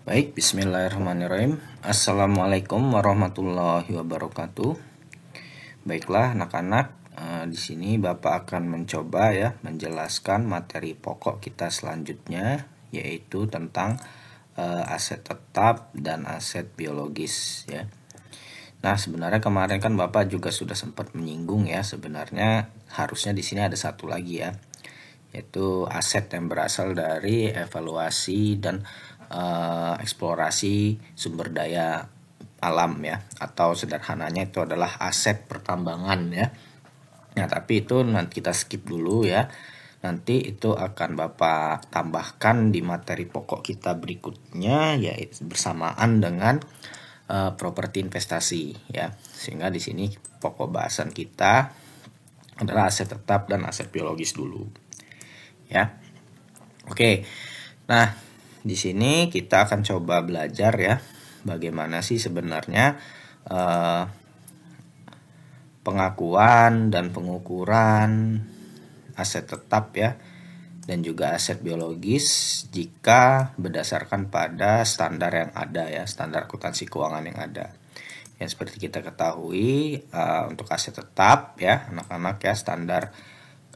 Baik, bismillahirrahmanirrahim. Assalamualaikum warahmatullahi wabarakatuh. Baiklah anak-anak, di sini Bapak akan mencoba ya menjelaskan materi pokok kita selanjutnya, yaitu tentang aset tetap dan aset biologis ya. Nah, sebenarnya kemarin kan Bapak juga sudah sempat menyinggung ya, sebenarnya harusnya di sini ada satu lagi ya, yaitu aset yang berasal dari evaluasi dan eksplorasi sumber daya alam ya, atau sederhananya itu adalah aset pertambangan ya. Nah, tapi itu nanti kita skip dulu ya. Nanti itu akan Bapak tambahkan di materi pokok kita berikutnya, yaitu bersamaan dengan properti investasi ya. Sehingga di sini pokok bahasan kita adalah aset tetap dan aset biologis dulu. Ya. Oke. Nah, di sini kita akan coba belajar ya bagaimana sih sebenarnya pengakuan dan pengukuran aset tetap ya dan juga aset biologis jika berdasarkan pada standar yang ada ya, standar akuntansi keuangan yang ada. Yang seperti kita ketahui untuk aset tetap ya anak-anak ya, standar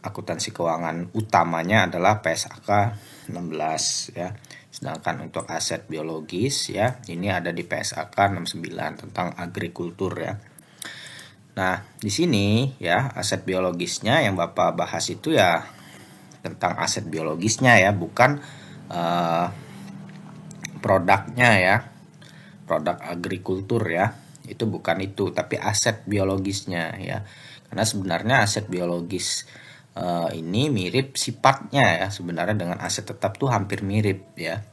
akuntansi keuangan utamanya adalah PSAK 16 ya. Sedangkan untuk aset biologis ya, ini ada di PSAK 69 tentang agrikultur ya. Nah, di sini ya aset biologisnya yang Bapak bahas itu ya tentang aset biologisnya ya, bukan produknya ya. Produk agrikultur ya. Itu bukan itu, tapi aset biologisnya ya. Karena sebenarnya aset biologis ini mirip sifatnya ya sebenarnya dengan aset tetap tuh hampir mirip ya.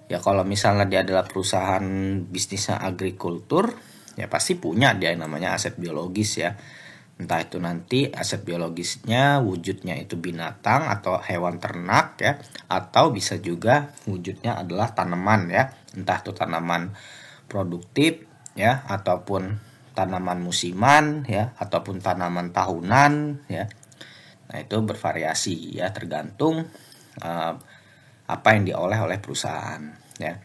Ya kalau misalnya dia adalah perusahaan bisnisnya agrikultur, ya pasti punya dia yang namanya aset biologis ya. Entah itu nanti aset biologisnya wujudnya itu binatang atau hewan ternak ya, atau bisa juga wujudnya adalah tanaman ya. Entah itu tanaman produktif ya, ataupun tanaman musiman ya, ataupun tanaman tahunan ya. Nah, itu bervariasi ya, tergantung apa yang diolah oleh perusahaan ya.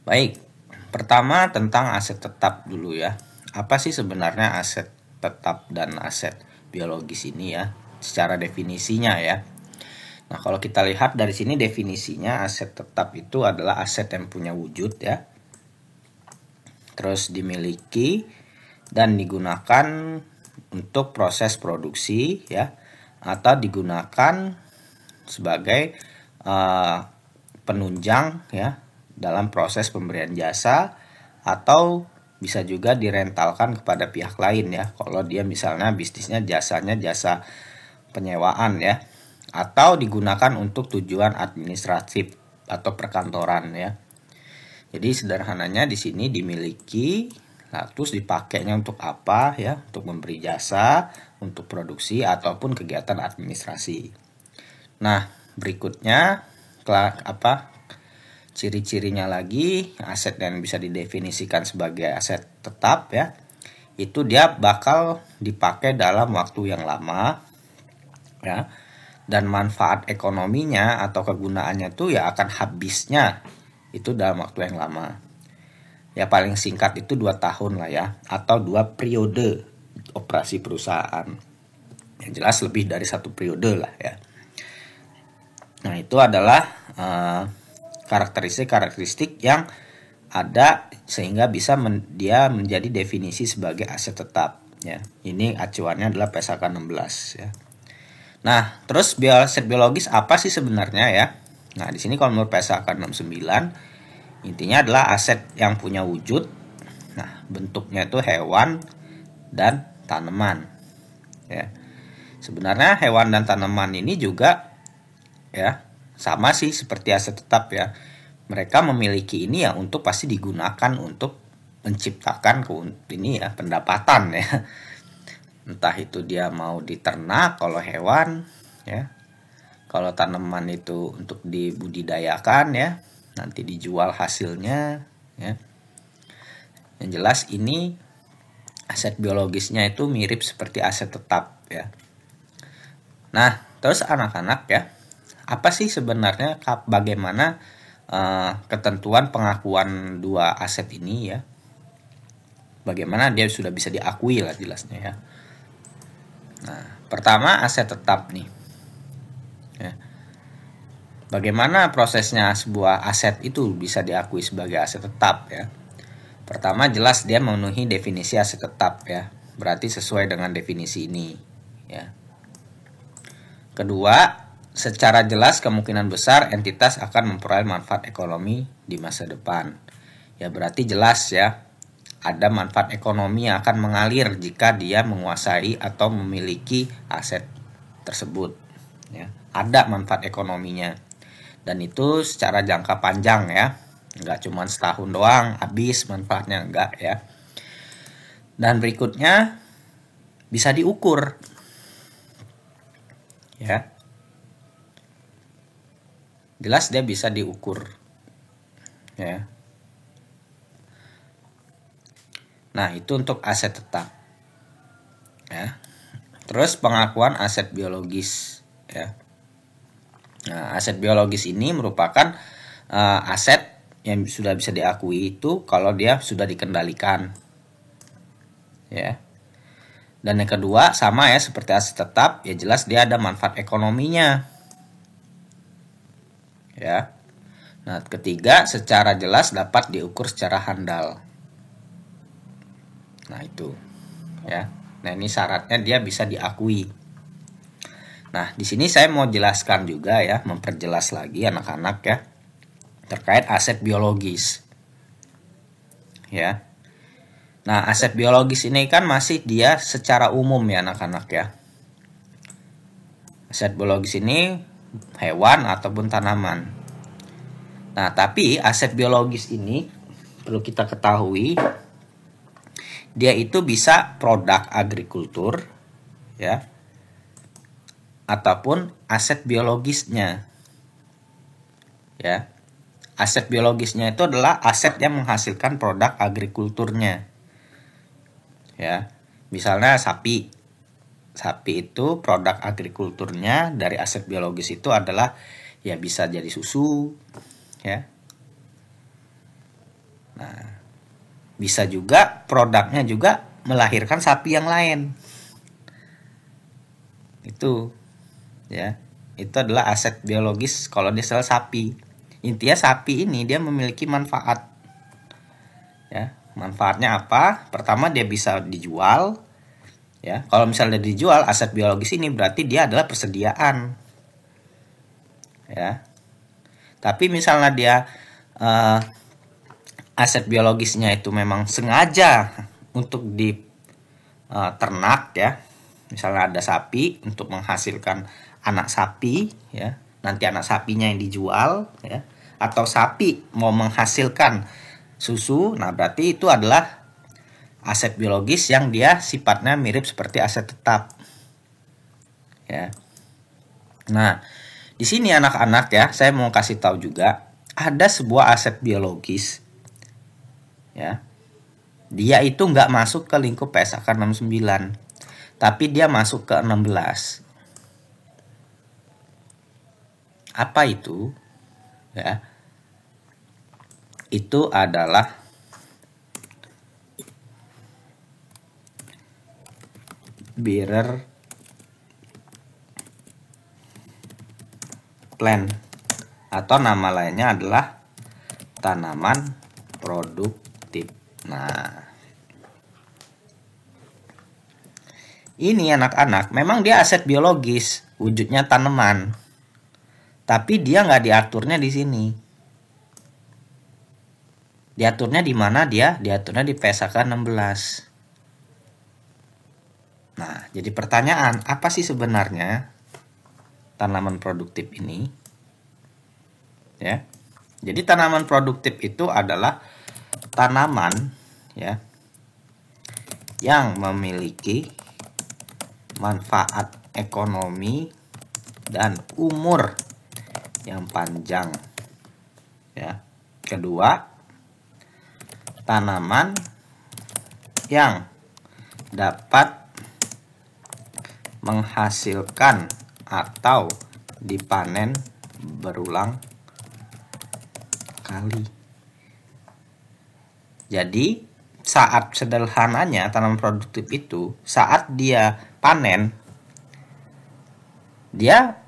Baik, pertama tentang aset tetap dulu ya. Apa sih sebenarnya aset tetap dan aset biologis ini ya, secara definisinya ya. Nah, kalau kita lihat dari sini definisinya, aset tetap itu adalah aset yang punya wujud ya, terus dimiliki dan digunakan untuk proses produksi ya, atau digunakan sebagai penunjang ya dalam proses pemberian jasa, atau bisa juga direntalkan kepada pihak lain ya kalau dia misalnya bisnisnya jasanya jasa penyewaan ya, atau digunakan untuk tujuan administratif atau perkantoran ya. Jadi sederhananya di sini dimiliki, nah, terus dipakainya untuk apa ya? Untuk memberi jasa, untuk produksi ataupun kegiatan administrasi. Nah, berikutnya ciri-cirinya lagi, aset yang bisa didefinisikan sebagai aset tetap ya. Itu dia bakal dipakai dalam waktu yang lama ya. Dan manfaat ekonominya atau kegunaannya tuh ya akan habisnya itu dalam waktu yang lama. Ya paling singkat itu 2 tahun lah ya, atau 2 periode operasi perusahaan. Yang jelas lebih dari 1 periode lah ya. Nah, itu adalah karakteristik yang ada sehingga bisa dia menjadi definisi sebagai aset tetap ya. Ini acuannya adalah PSAK 16 ya. Nah, terus aset biologis apa sih sebenarnya ya? Nah, di sini kalau menurut PSAK 69 intinya adalah aset yang punya wujud. Nah, bentuknya itu hewan dan tanaman. Ya. Sebenarnya hewan dan tanaman ini juga ya sama sih seperti aset tetap ya. Mereka memiliki ini ya untuk pasti digunakan untuk menciptakan ini ya pendapatan ya. Entah itu dia mau diternak kalau hewan ya. Kalau tanaman itu untuk dibudidayakan ya, nanti dijual hasilnya ya. Yang jelas ini aset biologisnya itu mirip seperti aset tetap ya. Nah, terus anak-anak ya, apa sih sebenarnya bagaimana ketentuan pengakuan dua aset ini ya. Bagaimana dia sudah bisa diakui lah jelasnya ya. Nah, pertama aset tetap nih. Ya. Bagaimana prosesnya sebuah aset itu bisa diakui sebagai aset tetap ya? Pertama jelas dia memenuhi definisi aset tetap ya. Berarti sesuai dengan definisi ini ya. Kedua, secara jelas kemungkinan besar entitas akan memperoleh manfaat ekonomi di masa depan. Ya berarti jelas ya. Ada manfaat ekonomi yang akan mengalir jika dia menguasai atau memiliki aset tersebut ya. Ada manfaat ekonominya. Dan itu secara jangka panjang ya. Nggak cuma setahun doang habis manfaatnya, enggak ya. Dan berikutnya bisa diukur ya. Jelas dia bisa diukur ya. Nah itu untuk aset tetap ya. Terus pengakuan aset biologis ya. Nah, aset biologis ini merupakan aset yang sudah bisa diakui itu kalau dia sudah dikendalikan ya. Dan yang kedua sama ya seperti aset tetap, ya jelas dia ada manfaat ekonominya ya. Nah ketiga secara jelas dapat diukur secara handal. Nah itu ya. Nah ini syaratnya dia bisa diakui. Nah, di sini saya mau jelaskan juga ya, memperjelas lagi anak-anak ya, terkait aset biologis. Ya. Nah, aset biologis ini kan masih dia secara umum ya anak-anak ya. Aset biologis ini hewan ataupun tanaman. Nah, tapi aset biologis ini perlu kita ketahui, dia itu bisa produk agrikultur ya, ataupun aset biologisnya ya. Aset biologisnya itu adalah aset yang menghasilkan produk agrikulturnya ya. Misalnya sapi itu produk agrikulturnya dari aset biologis itu adalah ya bisa jadi susu ya. Nah bisa juga produknya juga melahirkan sapi yang lain itu ya. Itu adalah aset biologis kalau dia sel sapi. Intinya sapi ini dia memiliki manfaat ya. Manfaatnya apa? Pertama dia bisa dijual ya. Kalau misalnya dijual aset biologis ini berarti dia adalah persediaan ya. Tapi misalnya dia aset biologisnya itu memang sengaja untuk di ternak ya. Misalnya ada sapi untuk menghasilkan anak sapi ya, nanti anak sapinya yang dijual ya, atau sapi mau menghasilkan susu, nah berarti itu adalah aset biologis yang dia sifatnya mirip seperti aset tetap ya. Nah di sini anak-anak ya, saya mau kasih tahu juga ada sebuah aset biologis ya, dia itu nggak masuk ke lingkup PSAK 69 tapi dia masuk ke 16. Apa itu? Ya. Itu adalah bearer plant atau nama lainnya adalah tanaman produktif. Nah, ini anak-anak memang dia aset biologis, wujudnya tanaman. Tapi dia nggak diaturnya di sini. Diaturnya di mana dia? Diaturnya di PSAK 16. Nah, jadi pertanyaan, apa sih sebenarnya tanaman produktif ini? Ya. Jadi tanaman produktif itu adalah tanaman ya yang memiliki manfaat ekonomi dan umur yang panjang ya. Kedua, tanaman yang dapat menghasilkan atau dipanen berulang kali. Jadi saat sederhananya tanaman produktif itu, saat dia panen, dia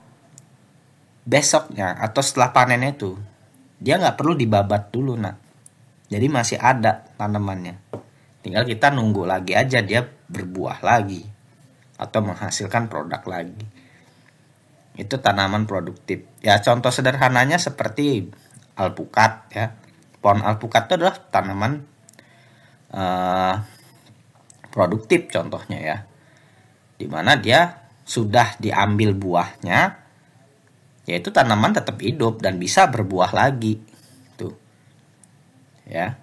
besoknya atau setelah panennya itu dia nggak perlu dibabat dulu, jadi masih ada tanamannya, tinggal kita nunggu lagi aja dia berbuah lagi atau menghasilkan produk lagi. Itu tanaman produktif ya. Contoh sederhananya seperti alpukat ya. Pohon alpukat itu adalah tanaman produktif contohnya ya, dimana dia sudah diambil buahnya, yaitu tanaman tetap hidup dan bisa berbuah lagi tuh ya.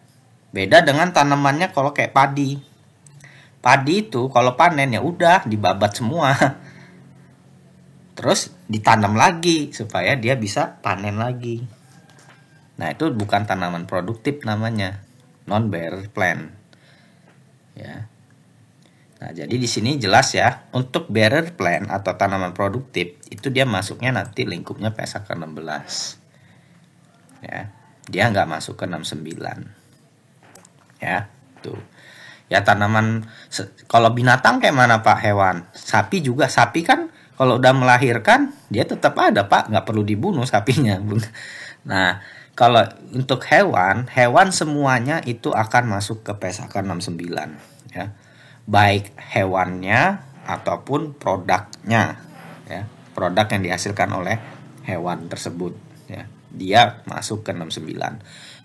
Beda dengan tanamannya kalau kayak padi itu kalau panen ya udah dibabat semua terus ditanam lagi supaya dia bisa panen lagi. Nah itu bukan tanaman produktif namanya, non bearer plant ya. Nah, jadi di sini jelas ya, untuk bearer plant atau tanaman produktif itu dia masuknya nanti lingkupnya PSAK 16. Ya. Dia nggak masuk ke 69. Ya, tuh. Ya tanaman kalau binatang kayak mana Pak? Hewan. Sapi juga, sapi kan kalau udah melahirkan dia tetap ada Pak, nggak perlu dibunuh sapinya. Nah, kalau untuk hewan semuanya itu akan masuk ke PSAK 69 ya. Baik hewannya ataupun produknya ya, produk yang dihasilkan oleh hewan tersebut ya, dia masuk ke 69.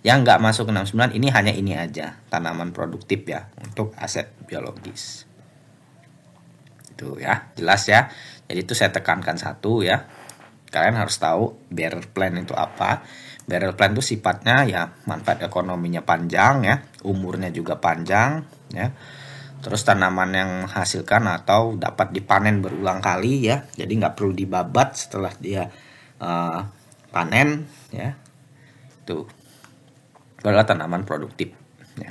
Yang nggak masuk ke 69 ini hanya ini aja, tanaman produktif ya, untuk aset biologis. Itu ya, jelas ya. Jadi itu saya tekankan satu ya, kalian harus tahu bearer plant itu apa. Bearer plant itu sifatnya ya manfaat ekonominya panjang ya, umurnya juga panjang ya. Terus tanaman yang menghasilkan atau dapat dipanen berulang kali ya, jadi nggak perlu dibabat setelah dia panen ya. Itu adalah tanaman produktif ya.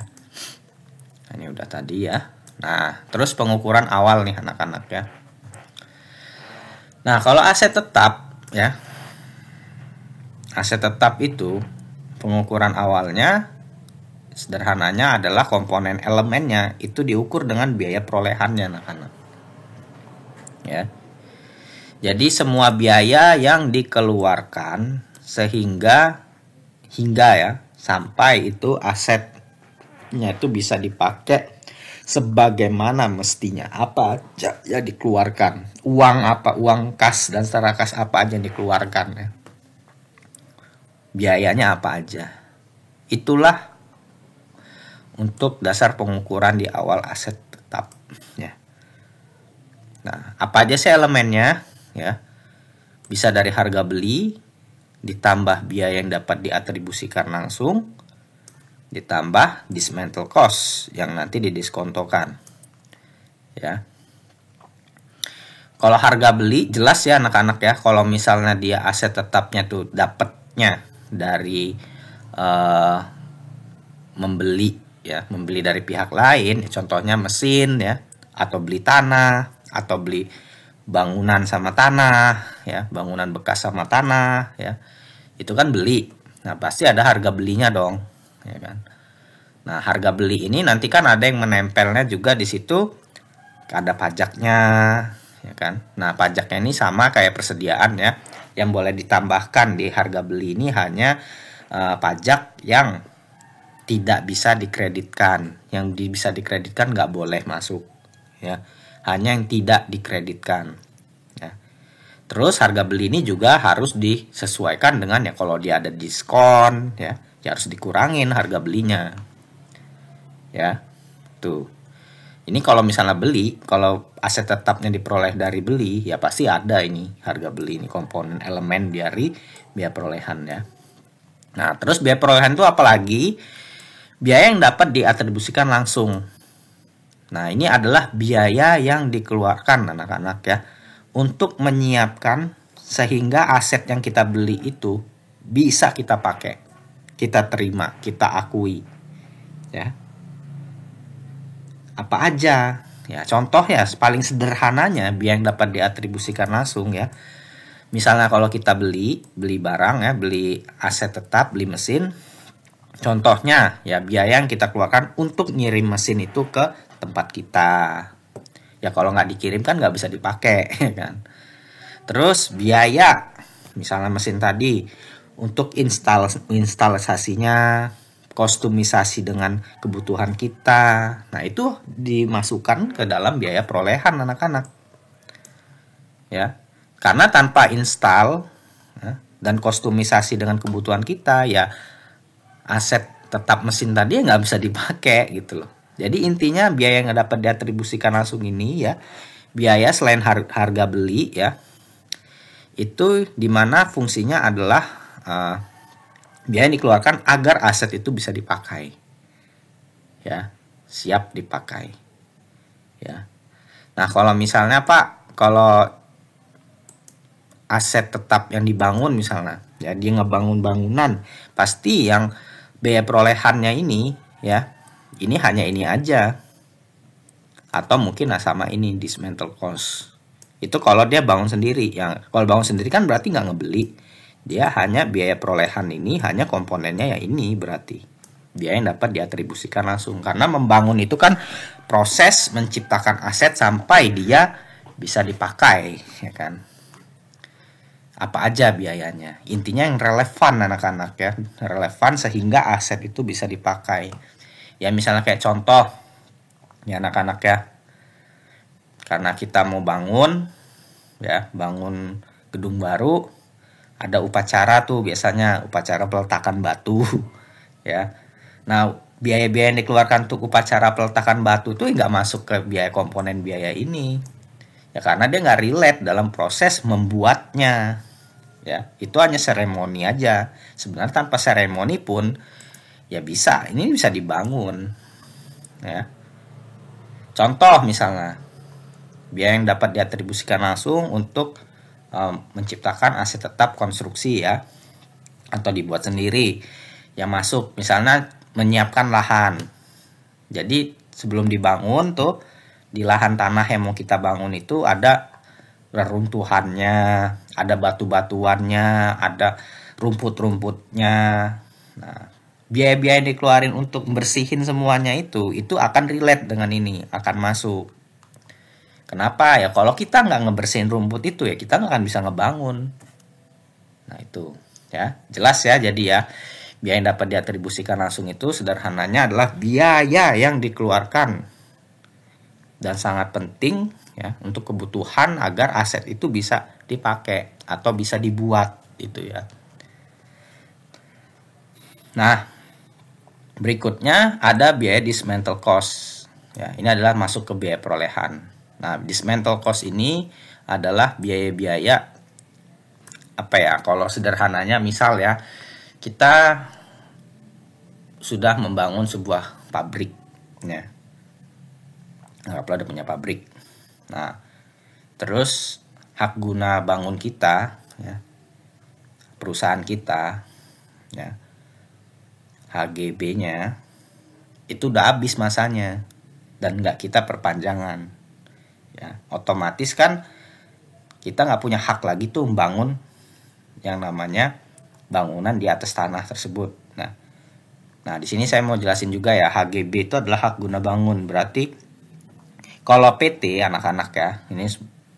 Ini udah tadi ya. Nah terus pengukuran awal nih anak-anak ya. Nah kalau aset tetap ya, aset tetap itu pengukuran awalnya sederhananya adalah komponen elemennya itu diukur dengan biaya perolehannya anak-anak ya. Jadi semua biaya yang dikeluarkan hingga ya sampai itu asetnya itu bisa dipakai sebagaimana mestinya, apa aja ya dikeluarkan, uang kas dan secara kas apa aja yang dikeluarkan ya, biayanya apa aja, itulah untuk dasar pengukuran di awal aset tetap ya. Nah, apa aja sih elemennya ya? Bisa dari harga beli ditambah biaya yang dapat diatribusikan langsung ditambah dismantle cost yang nanti didiskontokan. Ya. Kalau harga beli jelas ya anak-anak ya, kalau misalnya dia aset tetapnya tuh dapatnya dari membeli dari pihak lain, contohnya mesin ya, atau beli tanah, atau beli bangunan sama tanah ya, bangunan bekas sama tanah ya, itu kan beli. Nah pasti ada harga belinya dong ya kan. Nah harga beli ini nanti kan ada yang menempelnya juga di situ, ada pajaknya ya kan. Nah pajaknya ini sama kayak persediaan ya, yang boleh ditambahkan di harga beli ini hanya pajak yang tidak bisa dikreditkan. Yang bisa dikreditkan nggak boleh masuk ya, hanya yang tidak dikreditkan ya. Terus harga beli ini juga harus disesuaikan dengan ya, kalau dia ada diskon ya harus dikurangin harga belinya ya. Tuh ini kalau misalnya beli, kalau aset tetapnya diperoleh dari beli ya pasti ada ini harga beli, ini komponen elemen dari biaya perolehan ya. Nah terus biaya perolehan itu apalagi? Biaya yang dapat diatribusikan langsung. Nah, ini adalah biaya yang dikeluarkan anak-anak ya, untuk menyiapkan sehingga aset yang kita beli itu bisa kita pakai, kita terima, kita akui. Ya. Apa aja? Ya, contoh ya paling sederhananya biaya yang dapat diatribusikan langsung ya. Misalnya kalau kita beli barang ya, beli aset tetap, beli mesin, Contohnya ya biaya yang kita keluarkan untuk ngirim mesin itu ke tempat kita. Ya kalau nggak dikirim kan nggak bisa dipakai kan. Terus biaya misalnya mesin tadi untuk instalasinya, kostumisasi dengan kebutuhan kita. Nah, itu dimasukkan ke dalam biaya perolehan anak-anak. Ya. Karena tanpa install ya, dan kostumisasi dengan kebutuhan kita, ya aset tetap mesin tadi nggak bisa dipakai gitu loh. Jadi intinya biaya yang dapat diatribusikan langsung ini ya, biaya selain harga beli ya, itu dimana fungsinya adalah biaya yang dikeluarkan agar aset itu bisa dipakai, ya, siap dipakai, ya. Nah kalau misalnya Pak, kalau aset tetap yang dibangun misalnya, ya dia ngebangun bangunan, pasti yang biaya perolehannya ini, ya, ini hanya ini aja, atau mungkin sama ini dismantle cost. Itu kalau dia bangun sendiri. Yang kalau bangun sendiri kan berarti nggak ngebeli. Dia hanya biaya perolehan ini hanya komponennya ya ini berarti. Biaya yang dapat diatribusikan langsung. Karena membangun itu kan proses menciptakan aset sampai dia bisa dipakai, ya kan. Apa aja biayanya. Intinya yang relevan anak-anak ya. Relevan sehingga aset itu bisa dipakai. Ya misalnya kayak contoh ya anak-anak ya. Karena kita mau bangun ya, bangun gedung baru, ada upacara tuh biasanya upacara peletakan batu ya. Nah biaya-biaya yang dikeluarkan untuk upacara peletakan batu tuh nggak masuk ke biaya komponen biaya ini ya, karena dia nggak relate dalam proses membuatnya ya. Itu hanya seremoni aja. Sebenarnya tanpa seremoni pun ya bisa, ini bisa dibangun ya. Contoh misalnya biaya yang dapat diatribusikan langsung untuk menciptakan aset tetap konstruksi ya, atau dibuat sendiri yang masuk misalnya menyiapkan lahan. Jadi sebelum dibangun tuh di lahan tanah yang mau kita bangun itu ada reruntuhannya, ada batu-batuannya, ada rumput-rumputnya. Nah, biaya-biaya yang dikeluarin untuk bersihin semuanya itu akan relate dengan ini, akan masuk. Kenapa ya? Kalau kita nggak ngebersihin rumput itu ya kita nggak akan bisa ngebangun. Nah itu ya jelas ya. Jadi ya biaya yang dapat diatribusikan langsung itu sederhananya adalah biaya yang dikeluarkan dan sangat penting ya untuk kebutuhan agar aset itu bisa dipakai atau bisa dibuat itu ya. Nah berikutnya ada biaya dismantle cost. Ya ini adalah masuk ke biaya perolehan. Nah, dismantle cost ini adalah biaya-biaya apa ya? Kalau sederhananya misal ya, kita sudah membangun sebuah pabrik ya. Anggaplah udah punya pabrik. Nah, terus hak guna bangun kita ya, perusahaan kita ya, HGB-nya itu udah habis masanya dan nggak kita perpanjangan. Ya, otomatis kan kita nggak punya hak lagi tuh membangun yang namanya bangunan di atas tanah tersebut. Nah di sini saya mau jelasin juga ya, HGB itu adalah hak guna bangun. Berarti kalau PT anak-anak ya, ini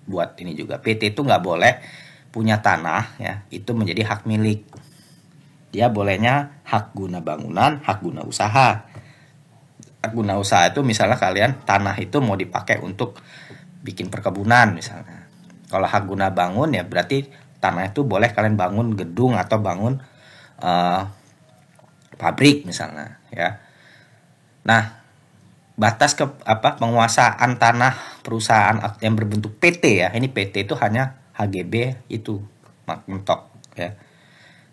buat ini juga, PT itu nggak boleh punya tanah ya, itu menjadi hak milik. Dia bolehnya hak guna bangunan, hak guna usaha. Hak guna usaha itu misalnya kalian tanah itu mau dipakai untuk bikin perkebunan misalnya. Kalau hak guna bangun ya berarti tanah itu boleh kalian bangun gedung atau bangun pabrik misalnya ya. Nah, batas penguasaan tanah perusahaan yang berbentuk PT ya. Ini PT itu hanya HGB itu mentok ya.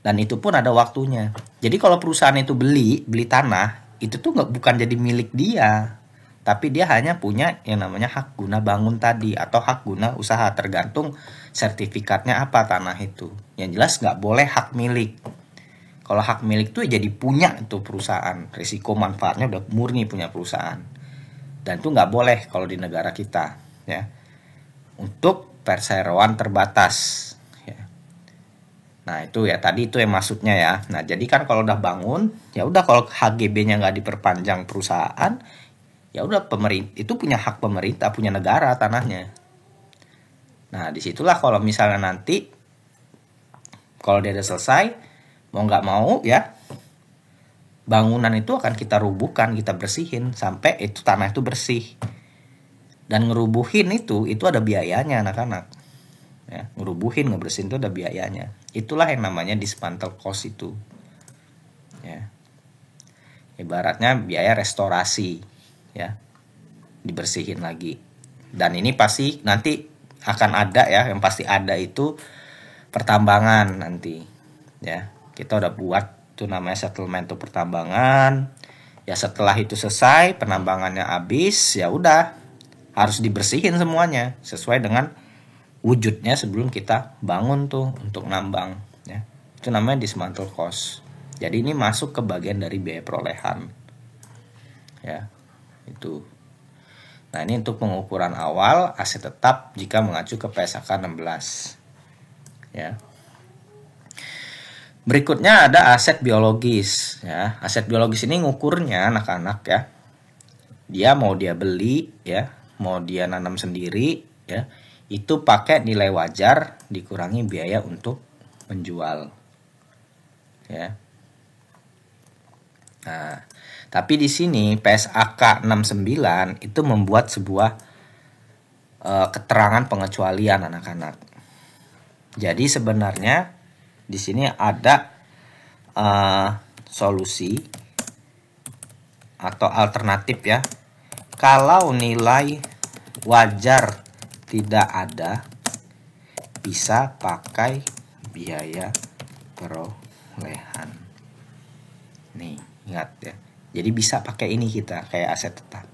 Dan itu pun ada waktunya. Jadi kalau perusahaan itu beli tanah, itu tuh bukan jadi milik dia. Tapi dia hanya punya yang namanya hak guna bangun tadi atau hak guna usaha, tergantung sertifikatnya apa tanah itu. Yang jelas nggak boleh hak milik. Kalau hak milik itu jadi punya itu perusahaan, risiko manfaatnya udah murni punya perusahaan. Dan itu nggak boleh kalau di negara kita ya. Untuk perseroan terbatas ya. Nah, itu ya tadi itu yang maksudnya ya. Nah, jadi kan kalau udah bangun, ya udah kalau HGB-nya nggak diperpanjang perusahaan, ya udah pemerintah itu punya hak pemerintah, punya negara tanahnya. Nah, disitulah kalau misalnya nanti kalau dia udah selesai, mau nggak mau ya bangunan itu akan kita rubuhkan, kita bersihin sampai itu tanah itu bersih. Dan ngerubuhin itu ada biayanya anak-anak. Ya, ngerubuhin, ngebersihin itu ada biayanya. Itulah yang namanya dismantle cost itu. Ya. Ibaratnya biaya restorasi, ya. Dibersihin lagi. Dan ini pasti nanti akan ada ya, yang pasti ada itu pertambangan nanti. Ya, kita udah buat itu namanya settlement untuk pertambangan. Ya setelah itu selesai, penambangannya habis, ya udah harus dibersihin semuanya sesuai dengan wujudnya sebelum kita bangun tuh untuk nambang ya. Itu namanya dismantle cost. Jadi ini masuk ke bagian dari biaya perolehan. Ya. Itu. Nah, ini untuk pengukuran awal aset tetap jika mengacu ke PSAK 16. Ya. Berikutnya ada aset biologis ya. Aset biologis ini ngukurnya anak-anak ya. Dia mau dia beli ya, mau dia nanam sendiri ya, itu pakai nilai wajar dikurangi biaya untuk menjual ya. Nah, tapi di sini PSAK 69 itu membuat sebuah keterangan pengecualian anak-anak. Jadi sebenarnya di sini ada solusi atau alternatif ya. Kalau nilai wajar tidak ada, bisa pakai biaya perolehan. Nih, ingat ya. Jadi bisa pakai ini kita kayak aset tetap.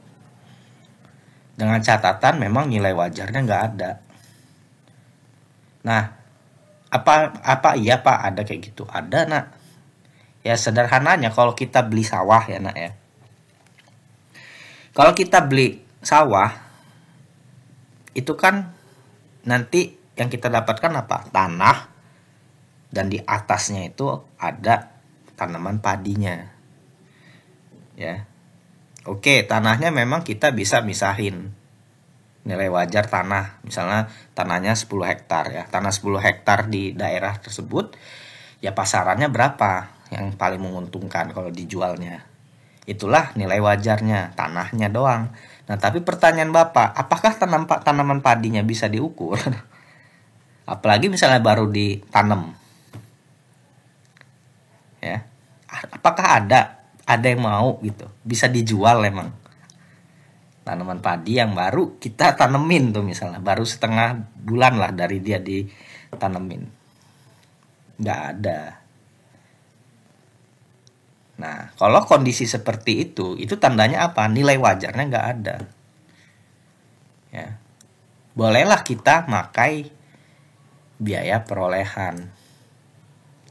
Dengan catatan memang nilai wajarnya nggak ada. Nah, apa iya Pak ada kayak gitu? Ada nak. Ya sederhananya kalau kita beli sawah ya nak ya. Kalau kita beli sawah, itu kan nanti yang kita dapatkan apa? Tanah, dan di atasnya itu ada tanaman padinya. Ya. Oke, tanahnya memang kita bisa misahin nilai wajar tanah. Misalnya tanahnya 10 hektar ya. Tanah 10 hektar di daerah tersebut, ya pasarannya berapa yang paling menguntungkan kalau dijualnya. Itulah nilai wajarnya, tanahnya doang. Nah, tapi pertanyaan Bapak, apakah tanaman padinya bisa diukur? Apalagi misalnya baru ditanam. Ya. Apakah ada yang mau gitu? Bisa dijual emang. Tanaman padi yang baru kita tanemin tuh misalnya, baru setengah bulan lah dari dia ditanemin. Nggak ada. Nah, kalau kondisi seperti itu tandanya apa? Nilai wajarnya nggak ada. Ya. Bolehlah kita makai biaya perolehan.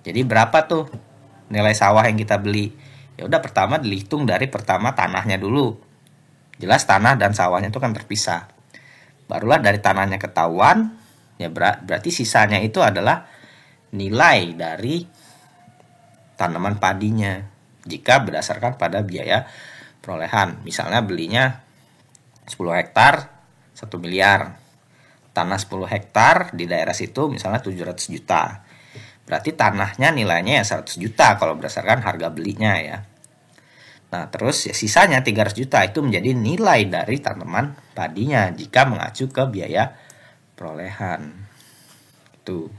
Jadi berapa tuh nilai sawah yang kita beli? Ya udah pertama dihitung dari pertama tanahnya dulu. Jelas tanah dan sawahnya itu kan terpisah. Barulah dari tanahnya ketahuan, ya berarti sisanya itu adalah nilai dari tanaman padinya. Jika berdasarkan pada biaya perolehan. Misalnya belinya 10 hektar 1 miliar. Tanah 10 hektar di daerah situ misalnya 700 juta. Berarti tanahnya nilainya ya 100 juta kalau berdasarkan harga belinya ya. Nah, terus ya sisanya 300 juta itu menjadi nilai dari tanaman padinya jika mengacu ke biaya perolehan. Itu.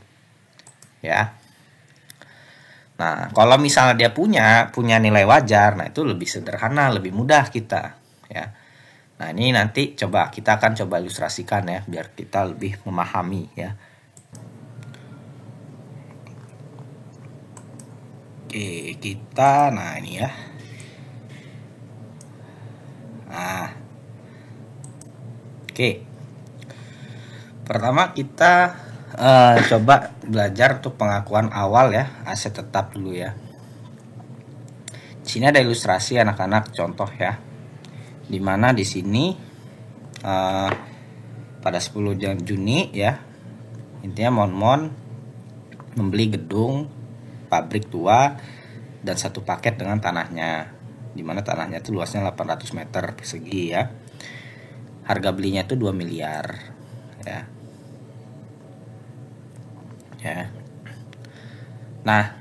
Ya. Nah, kalau misalnya dia punya nilai wajar, nah itu lebih sederhana, lebih mudah kita, ya. Nah, ini nanti kita akan coba ilustrasikan ya, biar kita lebih memahami ya. Oke, nah ini ya. Nah, oke. Pertama kita coba belajar untuk pengakuan awal ya, aset tetap dulu ya. Di sini ada ilustrasi anak-anak contoh ya. Dimana di sini pada 10 Juni ya, intinya mon membeli gedung pabrik tua dan satu paket dengan tanahnya, di mana tanahnya itu luasnya 800 meter persegi ya. Harga belinya itu 2 miliar ya. Ya. Nah,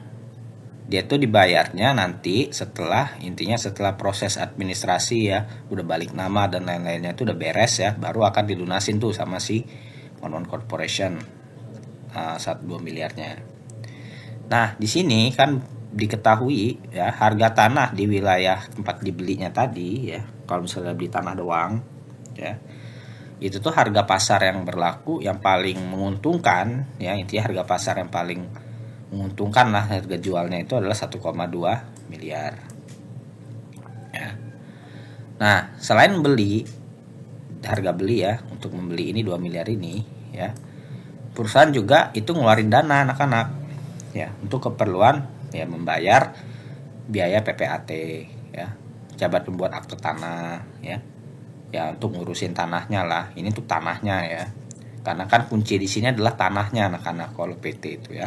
dia tuh dibayarnya nanti setelah proses administrasi ya, udah balik nama dan lain-lainnya itu udah beres ya, baru akan dilunasin tuh sama si Monmon Corporation 2 miliarnya. Nah, di sini kan diketahui ya, harga tanah di wilayah tempat dibelinya tadi ya, kalau misalnya beli tanah doang ya, itu tuh harga pasar yang berlaku yang paling menguntungkan ya, intinya harga pasar yang paling menguntungkan lah, harga jualnya itu adalah 1,2 miliar ya. Nah, selain harga beli ya, untuk membeli ini 2 miliar ini ya, perusahaan juga itu ngeluarin dana anak-anak ya, untuk keperluan ya membayar biaya PPAT ya, jabat pembuat akte tanah ya, ya untuk ngurusin tanahnya lah. Ini tuh tanahnya ya, karena kan kunci di sini adalah tanahnya anak-anak kalau PT itu ya.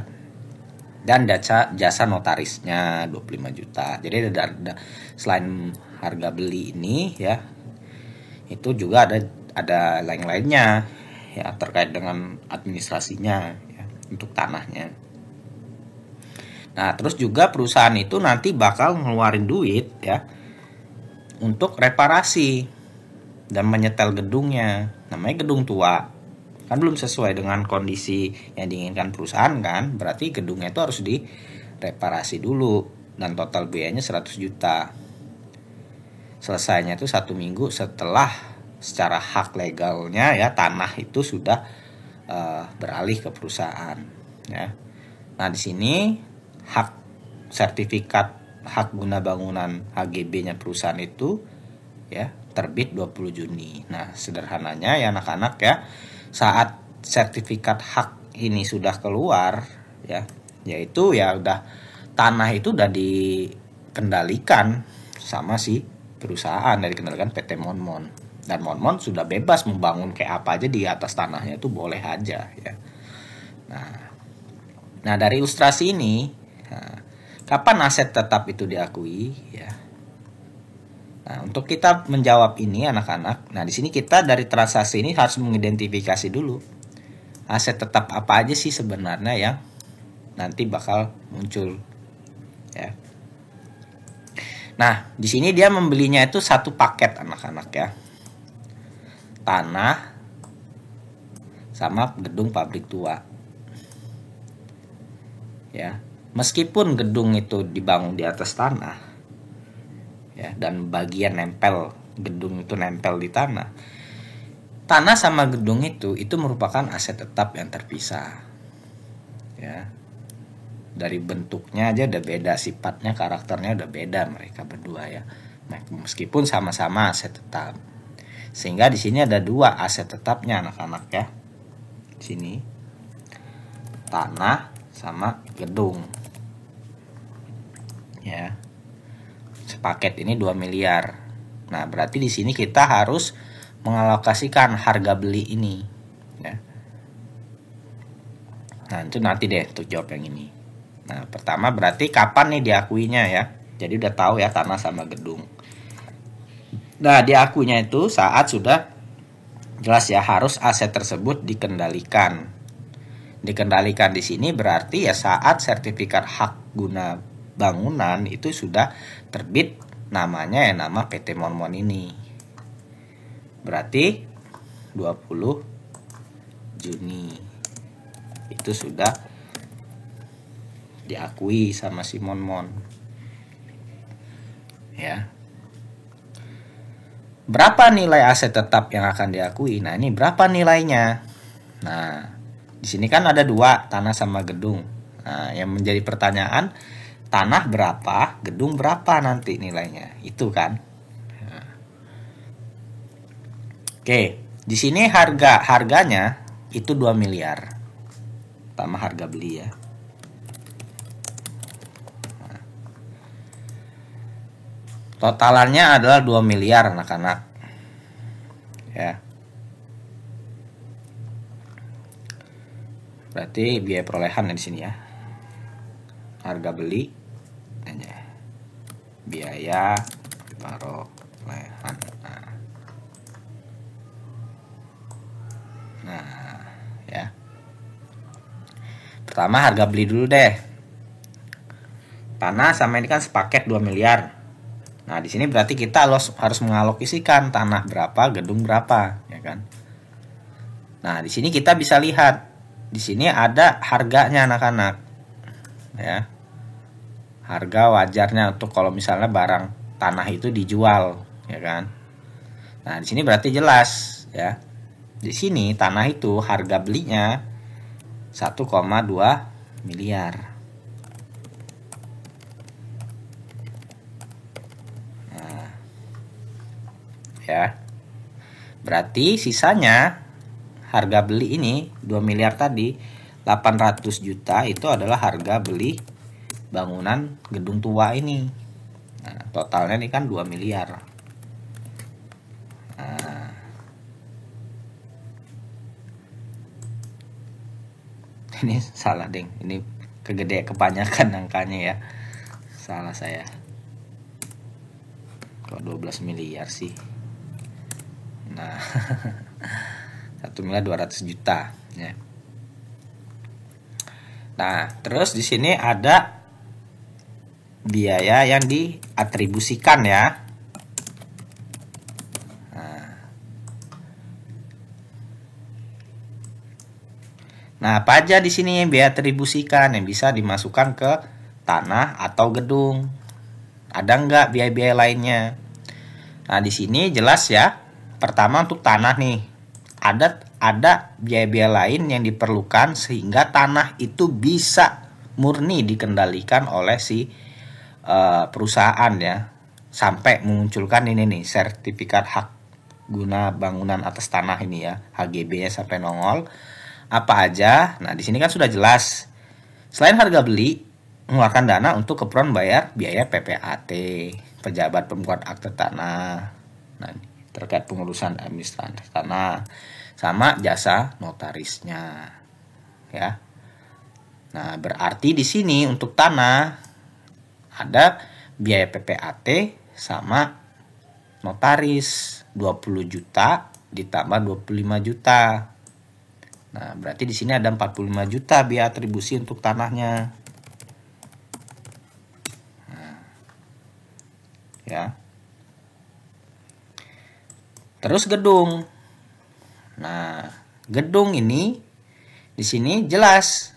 Dan jasa notarisnya 25 juta. Jadi ada selain harga beli ini ya, itu juga ada lain-lainnya ya, terkait dengan administrasinya ya, untuk tanahnya. Nah, terus juga perusahaan itu nanti bakal ngeluarin duit ya untuk reparasi dan menyetel gedungnya. Namanya gedung tua, kan belum sesuai dengan kondisi yang diinginkan perusahaan kan, berarti gedungnya itu harus direparasi dulu dan total biayanya 100 juta. Selesainya itu 1 minggu setelah secara hak legalnya ya tanah itu sudah beralih ke perusahaan ya. Nah, di sini hak sertifikat hak guna bangunan HGB-nya perusahaan itu ya terbit 20 Juni. Nah, sederhananya ya anak-anak ya, saat sertifikat hak ini sudah keluar ya, yaitu ya udah tanah itu udah dikendalikan sama si perusahaan, dari kendalikan PT Monmon, dan Monmon sudah bebas membangun kayak apa aja di atas tanahnya, itu boleh aja ya. Nah dari ilustrasi ini, kapan aset tetap itu diakui ya? Nah, untuk kita menjawab ini anak-anak, nah di sini kita dari transaksi ini harus mengidentifikasi dulu aset tetap apa aja sih sebenarnya yang nanti bakal muncul ya. Nah, di sini dia membelinya itu satu paket anak-anak ya. Tanah sama gedung pabrik tua. Ya, meskipun gedung itu dibangun di atas tanah ya, dan bagian nempel, gedung itu nempel di tanah. Tanah sama gedung itu merupakan aset tetap yang terpisah. Ya. Dari bentuknya aja udah beda, sifatnya, karakternya udah beda mereka berdua ya. Meskipun sama-sama aset tetap. Sehingga di sini ada dua aset tetapnya anak-anak ya. Di sini tanah sama gedung. Ya. Sepaket ini 2 miliar. Nah, berarti di sini kita harus mengalokasikan harga beli ini ya. Nah, itu nanti deh untuk jawab yang ini. Nah, pertama berarti kapan nih diakuinya ya. Jadi udah tahu ya tanah sama gedung. Nah, diakuinya itu saat sudah jelas ya, harus aset tersebut dikendalikan. Dikendalikan di sini berarti ya saat sertifikat hak guna bangunan itu sudah terbit, namanya ya nama PT Monmon ini. Berarti 20 Juni itu sudah diakui sama si Monmon ya. Berapa nilai aset tetap yang akan diakui? Nah, ini berapa nilainya? Nah, di sini kan ada dua, tanah sama gedung. Nah, yang menjadi pertanyaan, tanah berapa, gedung berapa nanti nilainya? Itu kan. Nah. Oke, di sini harganya itu 2 miliar. Pertama harga beli ya. Totalannya adalah 2 miliar anak-anak ya. Berarti biaya perolehan di sini ya. harga beli aja, biaya perolehan. Nah, ya. Pertama harga beli dulu deh. Tanah sama ini kan sepaket 2 miliar. Nah, di sini berarti kita harus mengalokasikan tanah berapa, gedung berapa, ya kan? Nah, di sini kita bisa lihat. Di sini ada harganya anak-anak. Ya. Harga wajarnya untuk kalau misalnya barang tanah itu dijual, ya kan? Nah, di sini berarti jelas, ya. Di sini tanah itu harga belinya 1,2 miliar. Nah, ya. Berarti sisanya harga beli ini 2 miliar tadi, 800 juta itu adalah harga beli bangunan gedung tua ini. Nah, totalnya ini kan 2 miliar. Nah, ini salah deng, ini kebanyakan angkanya ya, salah saya. Kok 12 miliar sih? Nah, 1 miliar 200 juta ya. Nah, terus di sini ada biaya yang diatribusikan ya. Nah, apa aja di sini yang biaya atribusikan yang bisa dimasukkan ke tanah atau gedung? Ada nggak biaya-biaya lainnya? Nah, di sini jelas ya. Pertama untuk tanah nih. Ada biaya-biaya lain yang diperlukan sehingga tanah itu bisa murni dikendalikan oleh si perusahaan ya. Sampai memunculkan ini nih, sertifikat hak guna bangunan atas tanah ini ya, HGB-nya sampai nongol. Apa aja? Nah, di sini kan sudah jelas. Selain harga beli, mengeluarkan dana untuk keperluan bayar biaya PPAT, pejabat pembuat akte tanah. Nah, terkait pengurusan administrasi tanah sama jasa notarisnya. Ya. Nah, berarti di sini untuk tanah ada biaya PPAT sama notaris 20 juta ditambah 25 juta. Nah, berarti di sini ada 45 juta biaya atribusi untuk tanahnya. Nah, ya. Terus gedung. Nah, gedung ini di sini jelas.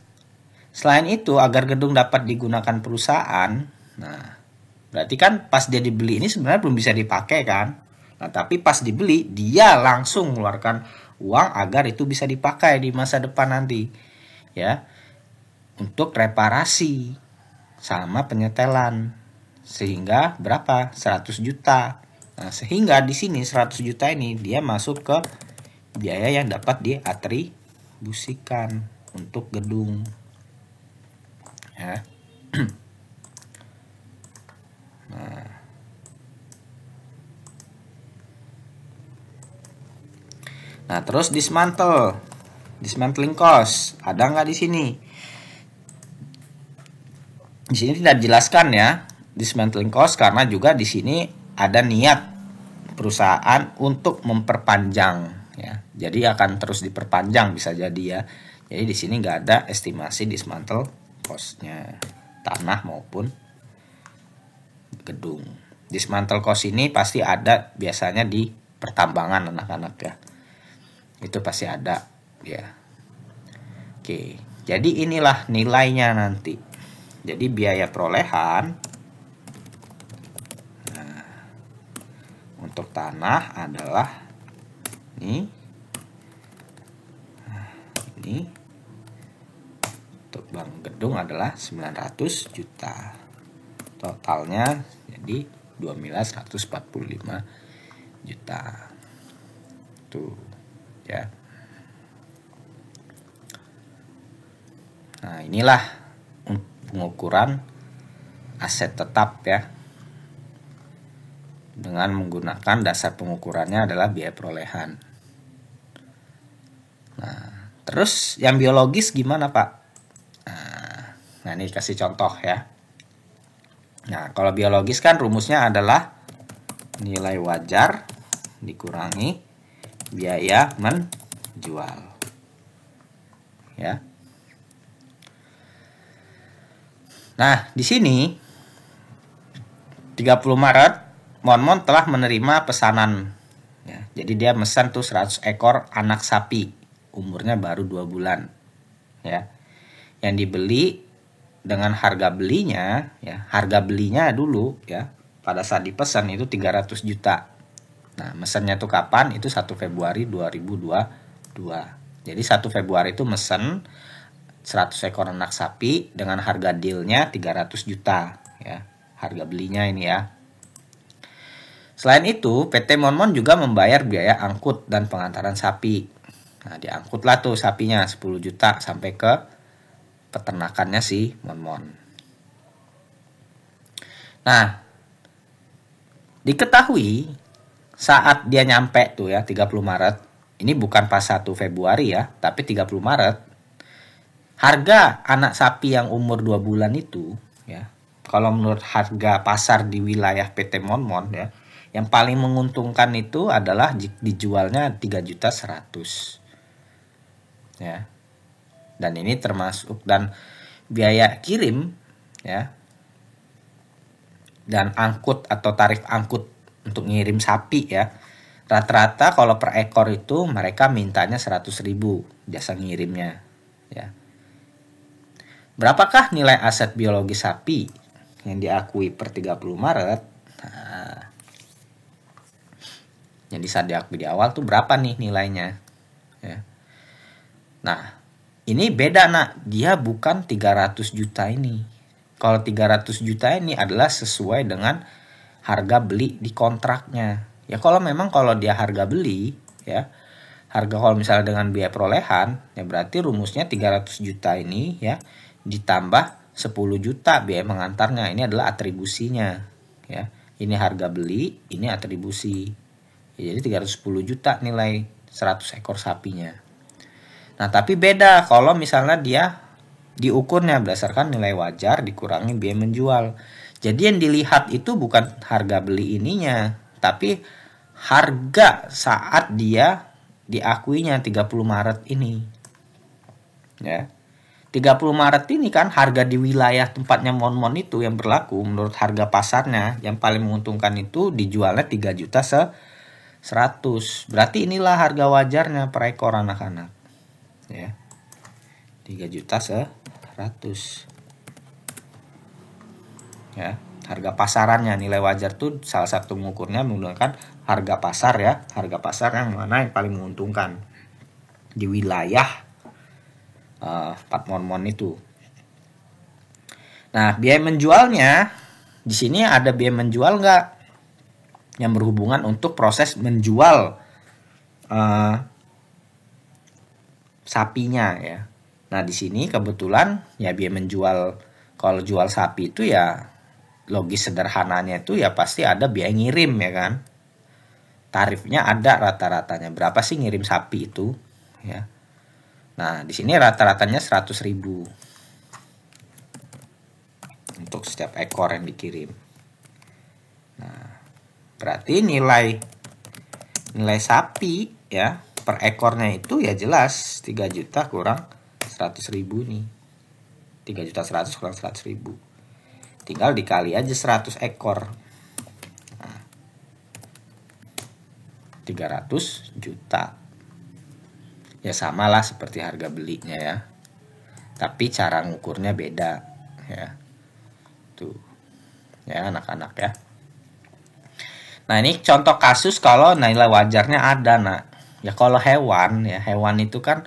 Selain itu, agar gedung dapat digunakan perusahaan, nah, berarti kan pas dia dibeli ini sebenarnya belum bisa dipakai kan? Nah, tapi pas dibeli, dia langsung mengeluarkan uang agar itu bisa dipakai di masa depan nanti. Ya. Untuk reparasi sama penyetelan. Sehingga berapa? 100 juta. Nah, sehingga di sini 100 juta ini dia masuk ke biaya yang dapat diatribusikan untuk gedung. Ya. Nah, terus dismantling cost ada nggak di sini? Di sini tidak dijelaskan ya dismantling cost karena juga di sini ada niat perusahaan untuk memperpanjang ya. Jadi akan terus diperpanjang bisa jadi ya. Jadi di sini nggak ada estimasi dismantle cost-nya tanah maupun gedung. Dismantle cost ini pasti ada biasanya di pertambangan anak-anak ya. Itu pasti ada ya. Oke, jadi inilah nilainya nanti. Jadi biaya perolehan untuk tanah adalah ini. Ini untuk bank gedung adalah 900 juta. Totalnya jadi 2.145 juta. Tuh, ya. Nah, inilah pengukuran aset tetap ya. Dengan menggunakan dasar pengukurannya adalah biaya perolehan. Nah, terus yang biologis gimana, Pak? Nah, Nah, ini kasih contoh ya. Nah, kalau biologis kan rumusnya adalah nilai wajar dikurangi biaya menjual. Ya. Nah, di sini 30 Maret Monmon telah menerima pesanan. Ya, jadi dia mesan tuh 100 ekor anak sapi. Umurnya baru 2 bulan. Ya. Yang dibeli dengan harga belinya, ya, harga belinya dulu ya, pada saat dipesan itu 300 juta. Nah, mesennya tuh kapan? Itu 1 Februari 2022. Jadi 1 Februari itu mesen 100 ekor anak sapi dengan harga dealnya 300 juta ya. Harga belinya ini ya. Selain itu, PT Monmon juga membayar biaya angkut dan pengantaran sapi. Nah, diangkutlah tuh sapinya 10 juta sampai ke peternakannya si Monmon. Nah, diketahui saat dia nyampe tuh ya 30 Maret, ini bukan pas 1 Februari ya, tapi 30 Maret, harga anak sapi yang umur 2 bulan itu ya, kalau menurut harga pasar di wilayah PT Monmon ya, yang paling menguntungkan itu adalah dijualnya 3.100.000 ya. Dan ini termasuk dan biaya kirim ya, dan angkut atau tarif angkut untuk ngirim sapi ya, rata-rata kalau per ekor itu mereka mintanya 100.000 jasa ngirimnya ya. Berapakah nilai aset biologi sapi yang diakui per 30 Maret? Nah, yang bisa diakui di awal tuh berapa nih nilainya ya. Nah, ini beda nak, dia bukan 300 juta ini. Kalau 300 juta ini adalah sesuai dengan harga beli di kontraknya. Ya kalau memang kalau dia harga beli ya, harga kalau misalnya dengan biaya perolehan, ya berarti rumusnya 300 juta ini ya, ditambah 10 juta biaya mengantarnya. Ini adalah atribusinya ya. Ini harga beli, ini atribusi. Ya, jadi 310 juta nilai 100 ekor sapinya. Nah, tapi beda kalau misalnya dia diukurnya berdasarkan nilai wajar dikurangi biaya menjual. Jadi yang dilihat itu bukan harga beli ininya, tapi harga saat dia diakuinya 30 Maret ini. Ya. 30 Maret ini kan harga di wilayah tempatnya Monmon itu yang berlaku menurut harga pasarnya yang paling menguntungkan itu dijualnya 3.100.000. Berarti inilah harga wajarnya per ekor anak-anak. Ya. 3.100.000 ya, harga pasarannya. Nilai wajar tuh salah satu mengukurnya menggunakan harga pasar ya, harga pasar yang mana yang paling menguntungkan di wilayah Pak Monmon itu. Nah, biaya menjualnya di sini ada biaya menjual nggak yang berhubungan untuk proses menjual sapinya ya. Nah, di sini kebetulan ya biaya menjual, kalau jual sapi itu ya logis sederhananya itu ya pasti ada biaya ngirim ya kan. Tarifnya ada rata-ratanya. Berapa sih ngirim sapi itu ya. Nah, di sini rata-ratanya 100.000 untuk setiap ekor yang dikirim. Nah, berarti nilai sapi ya per ekornya itu ya jelas 3 juta kurang 100.000 nih. 3.100.000 kurang 100.000. Tinggal dikali aja 100 ekor. Nah, 300 juta. Ya samalah seperti harga belinya ya. Tapi cara ngukurnya beda ya. Tuh. Ya anak-anak ya. Nah, ini contoh kasus kalau nilai wajarnya ada, nak. Ya kalau hewan ya, hewan itu kan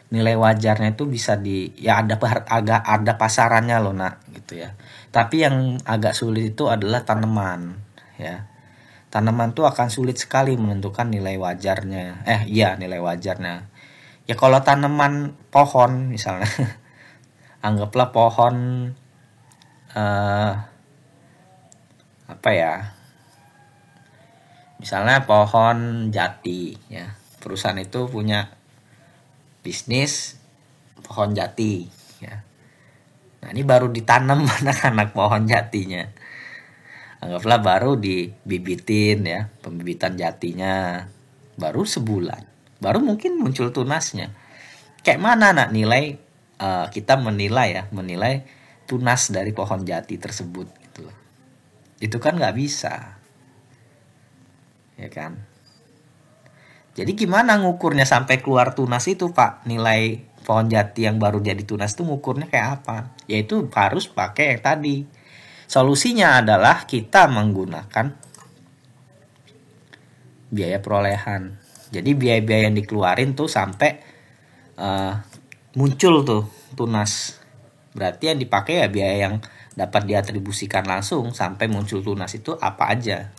nilai wajarnya itu bisa ya agak ada pasarannya loh, nak, gitu ya. Tapi yang agak sulit itu adalah tanaman ya. Tanaman tuh akan sulit sekali menentukan nilai wajarnya. Nilai wajarnya. Ya kalau tanaman pohon misalnya anggaplah pohon apa ya? Misalnya pohon jati ya. Perusahaan itu punya bisnis pohon jati ya. Nah, ini baru ditanam anak-anak pohon jatinya. Anggaplah baru dibibitin ya, pembibitan jatinya baru sebulan. Baru mungkin muncul tunasnya. Kayak mana nak nilai kita menilai tunas dari pohon jati tersebut gitu loh. Itu kan nggak bisa. Ya kan? Jadi gimana ngukurnya sampai keluar tunas itu, Pak? Nilai pohon jati yang baru jadi tunas itu ngukurnya kayak apa? Yaitu harus pakai yang tadi. Solusinya adalah kita menggunakan biaya perolehan. Jadi biaya-biaya yang dikeluarin tuh sampai muncul tuh tunas. Berarti yang dipakai ya biaya yang dapat diatribusikan langsung sampai muncul tunas itu apa aja.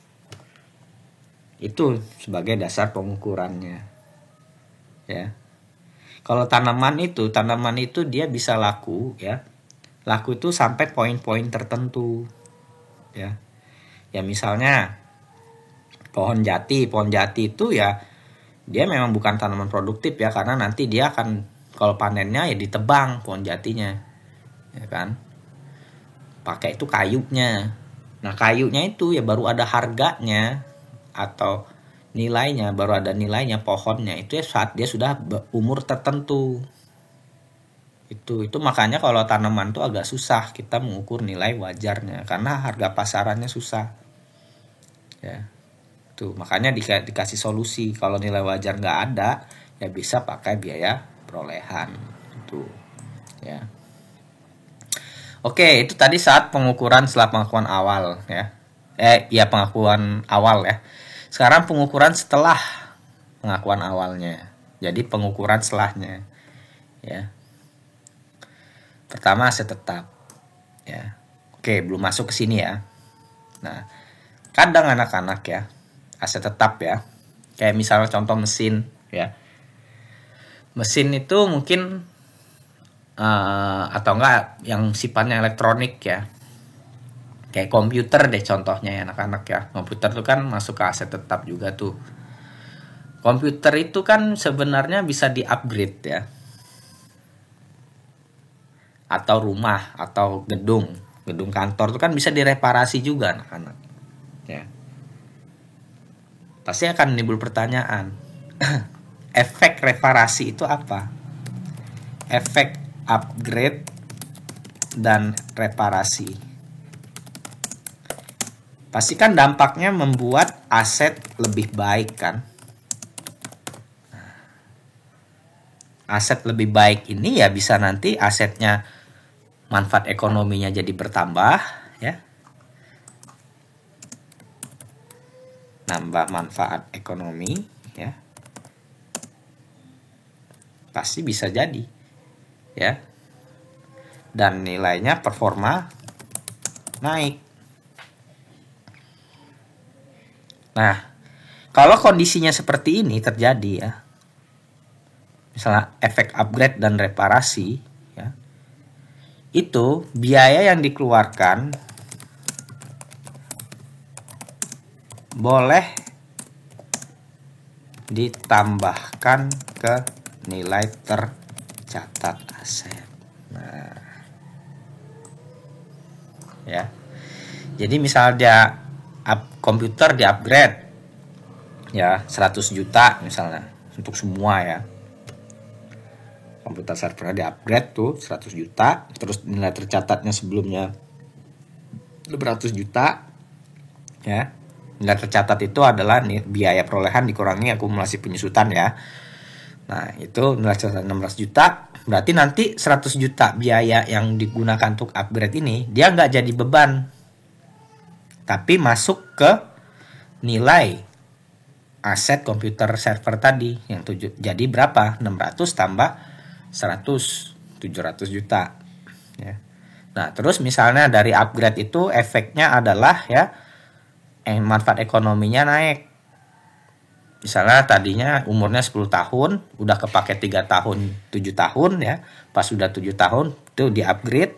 Itu sebagai dasar pengukurannya. Ya. Kalau tanaman itu dia bisa laku ya. Laku itu sampai poin-poin tertentu. Ya. Ya misalnya pohon jati itu ya dia memang bukan tanaman produktif ya, karena nanti dia akan kalau panennya ya ditebang pohon jatinya. Ya kan? Pakai itu kayunya. Nah, kayunya itu ya baru ada harganya atau nilainya, baru ada nilainya pohonnya itu ya saat dia sudah umur tertentu. Itu makanya kalau tanaman tuh agak susah kita mengukur nilai wajarnya karena harga pasarannya susah. Ya. Tuh, makanya dikasih solusi. Kalau nilai wajar nggak ada, ya bisa pakai biaya perolehan. Itu. Ya. Oke, itu tadi saat pengukuran setelah pengakuan awal ya. Pengakuan awal ya. Sekarang pengukuran setelah pengakuan awalnya. Jadi pengukuran setelahnya. Ya. Pertama aset tetap. Ya. Oke, belum masuk ke sini ya. Nah, kadang anak-anak ya, aset tetap ya. Kayak misalnya contoh mesin ya. Mesin itu mungkin atau enggak yang sifatnya elektronik ya. Kayak komputer deh contohnya ya anak-anak ya. Komputer itu kan masuk ke aset tetap juga tuh. Komputer itu kan sebenarnya bisa di-upgrade ya. Atau rumah atau gedung kantor itu kan bisa direparasi juga anak-anak ya. Pasti akan timbul pertanyaan, efek reparasi itu apa? Efek upgrade dan reparasi pasti kan dampaknya membuat aset lebih baik kan. Aset lebih baik ini ya bisa nanti asetnya manfaat ekonominya jadi bertambah ya. Nambah manfaat ekonomi ya. Pasti bisa jadi ya. Dan nilainya performa naik. Nah, kalau kondisinya seperti ini terjadi ya. Misalnya efek upgrade dan reparasi ya. Itu biaya yang dikeluarkan boleh ditambahkan ke nilai tercatat aset. Nah, ya. Jadi misalnya komputer di-upgrade ya 100 juta misalnya untuk semua ya. Komputer servernya di-upgrade tuh 100 juta, terus nilai tercatatnya sebelumnya 200 juta ya. Nilai tercatat itu adalah biaya perolehan dikurangi akumulasi penyusutan ya. Nah, itu nilai tercatat 16 juta, berarti nanti 100 juta biaya yang digunakan untuk upgrade ini dia nggak jadi beban, tapi masuk ke nilai aset komputer server tadi yang jadi berapa? 600 tambah 100, 700 juta ya. Nah, terus misalnya dari upgrade itu efeknya adalah ya manfaat ekonominya naik. Misalnya tadinya umurnya 10 tahun, udah kepake 3 tahun, 7 tahun ya. Pas udah 7 tahun itu di-upgrade.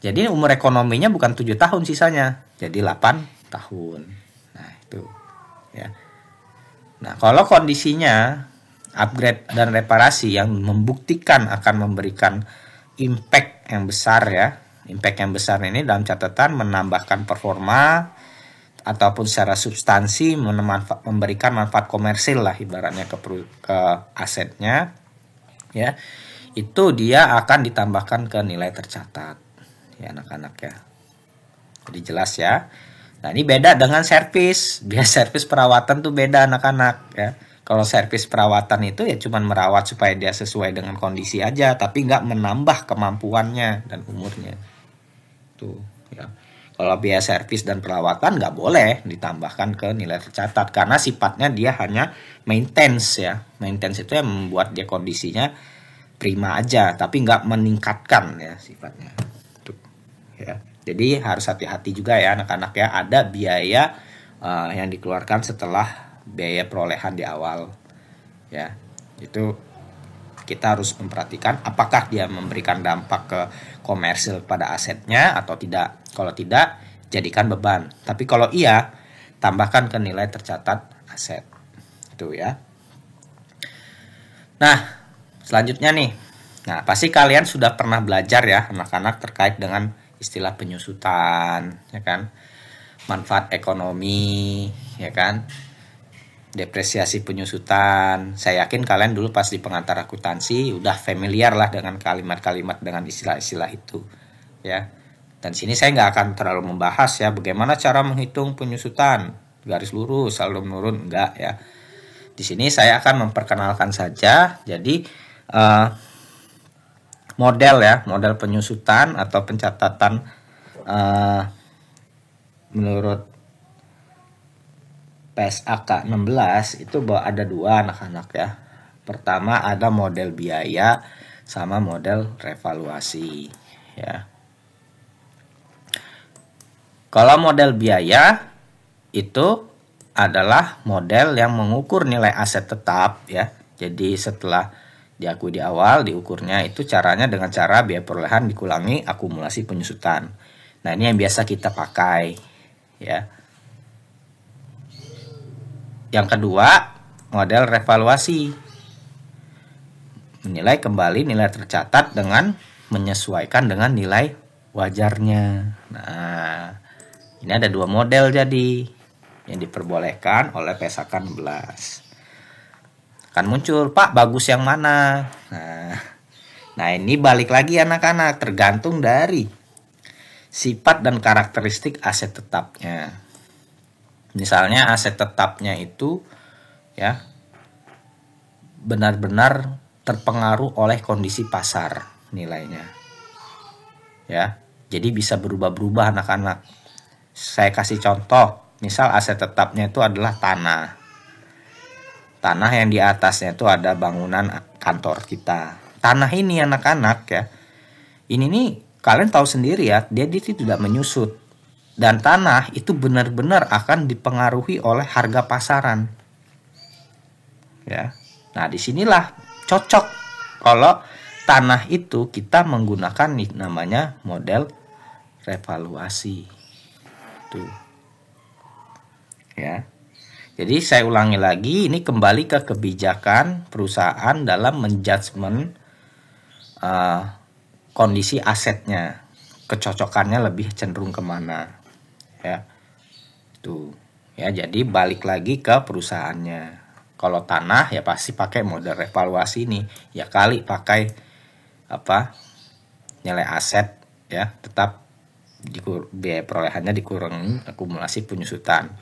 Jadi umur ekonominya bukan 7 tahun sisanya, jadi 8 tahun. Nah, itu ya. Nah, kalau kondisinya upgrade dan reparasi yang membuktikan akan memberikan impact yang besar ya. Impact yang besar ini dalam catatan menambahkan performa ataupun secara substansi memberikan manfaat komersil lah ibaratnya ke asetnya ya. Itu dia akan ditambahkan ke nilai tercatat ya anak-anak ya. Jadi jelas ya. Nah ini beda dengan servis. Dia servis perawatan tuh beda anak-anak ya. Kalau servis perawatan itu ya cuman merawat supaya dia sesuai dengan kondisi aja, tapi nggak menambah kemampuannya dan umurnya. Tuh ya. Kalau biaya servis dan perawatan nggak boleh ditambahkan ke nilai tercatat karena sifatnya dia hanya maintenance ya. Maintenance itu yang membuat dia kondisinya prima aja, tapi nggak meningkatkan ya sifatnya. Tuh ya. Jadi harus hati-hati juga ya anak-anak ya. Ada biaya yang dikeluarkan setelah biaya perolehan di awal ya. Itu kita harus memperhatikan apakah dia memberikan dampak ke komersil pada asetnya atau tidak. Kalau tidak, jadikan beban. Tapi kalau iya, tambahkan ke nilai tercatat aset. Itu ya. Nah, selanjutnya nih. Nah, pasti kalian sudah pernah belajar ya anak-anak terkait dengan istilah penyusutan, ya kan? Manfaat ekonomi, ya kan? Depresiasi penyusutan. Saya yakin kalian dulu pas di pengantar akuntansi udah familiar lah dengan kalimat-kalimat dengan istilah-istilah itu ya. Dan sini saya nggak akan terlalu membahas ya bagaimana cara menghitung penyusutan garis lurus saldo menurun, enggak ya. Di sini saya akan memperkenalkan saja. Jadi model penyusutan atau pencatatan menurut PSAK 16 itu ada dua anak-anak ya. Pertama ada model biaya sama model revaluasi ya. Kalau model biaya itu adalah model yang mengukur nilai aset tetap ya. Jadi setelah diakui di awal diukurnya itu caranya dengan cara biaya perolehan dikurangi akumulasi penyusutan. Nah, ini yang biasa kita pakai ya. Yang kedua, model revaluasi. Menilai kembali nilai tercatat dengan menyesuaikan dengan nilai wajarnya. Nah, ini ada dua model jadi yang diperbolehkan oleh PSAK 16. Akan muncul, Pak, bagus yang mana? Nah, ini balik lagi anak-anak, tergantung dari sifat dan karakteristik aset tetapnya. Misalnya aset tetapnya itu ya benar-benar terpengaruh oleh kondisi pasar nilainya. Ya. Jadi bisa berubah-berubah anak-anak. Saya kasih contoh, misal aset tetapnya itu adalah tanah. Tanah yang di atasnya itu ada bangunan kantor kita. Tanah ini anak-anak ya. Ini nih kalian tahu sendiri ya, dia tidak menyusut. Dan tanah itu benar-benar akan dipengaruhi oleh harga pasaran. Ya. Nah, disinilah cocok kalau tanah itu kita menggunakan namanya model revaluasi. Tuh. Ya. Jadi saya ulangi lagi, ini kembali ke kebijakan perusahaan dalam menjudgment kondisi asetnya. Kecocokannya lebih cenderung kemana. Ya, tuh ya. Jadi balik lagi ke perusahaannya. Kalau tanah ya pasti pakai model revaluasi nih. Ya kali pakai nilai aset ya tetap biaya perolehannya dikurangi akumulasi penyusutan.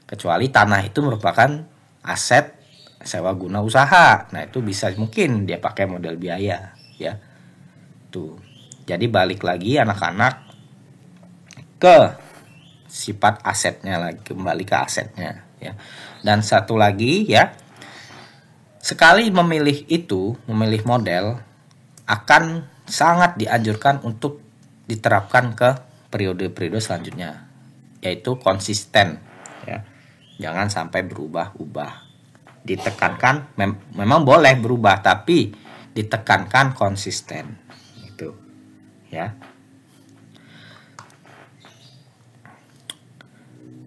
Kecuali tanah itu merupakan aset sewa guna usaha. Nah itu bisa mungkin dia pakai model biaya ya. Tuh. Jadi balik lagi anak-anak ke sifat asetnya lagi, kembali ke asetnya ya. Dan satu lagi ya, sekali memilih model akan sangat dianjurkan untuk diterapkan ke periode-periode selanjutnya, yaitu konsisten ya. Jangan sampai berubah-ubah. Ditekankan memang boleh berubah tapi ditekankan konsisten itu ya.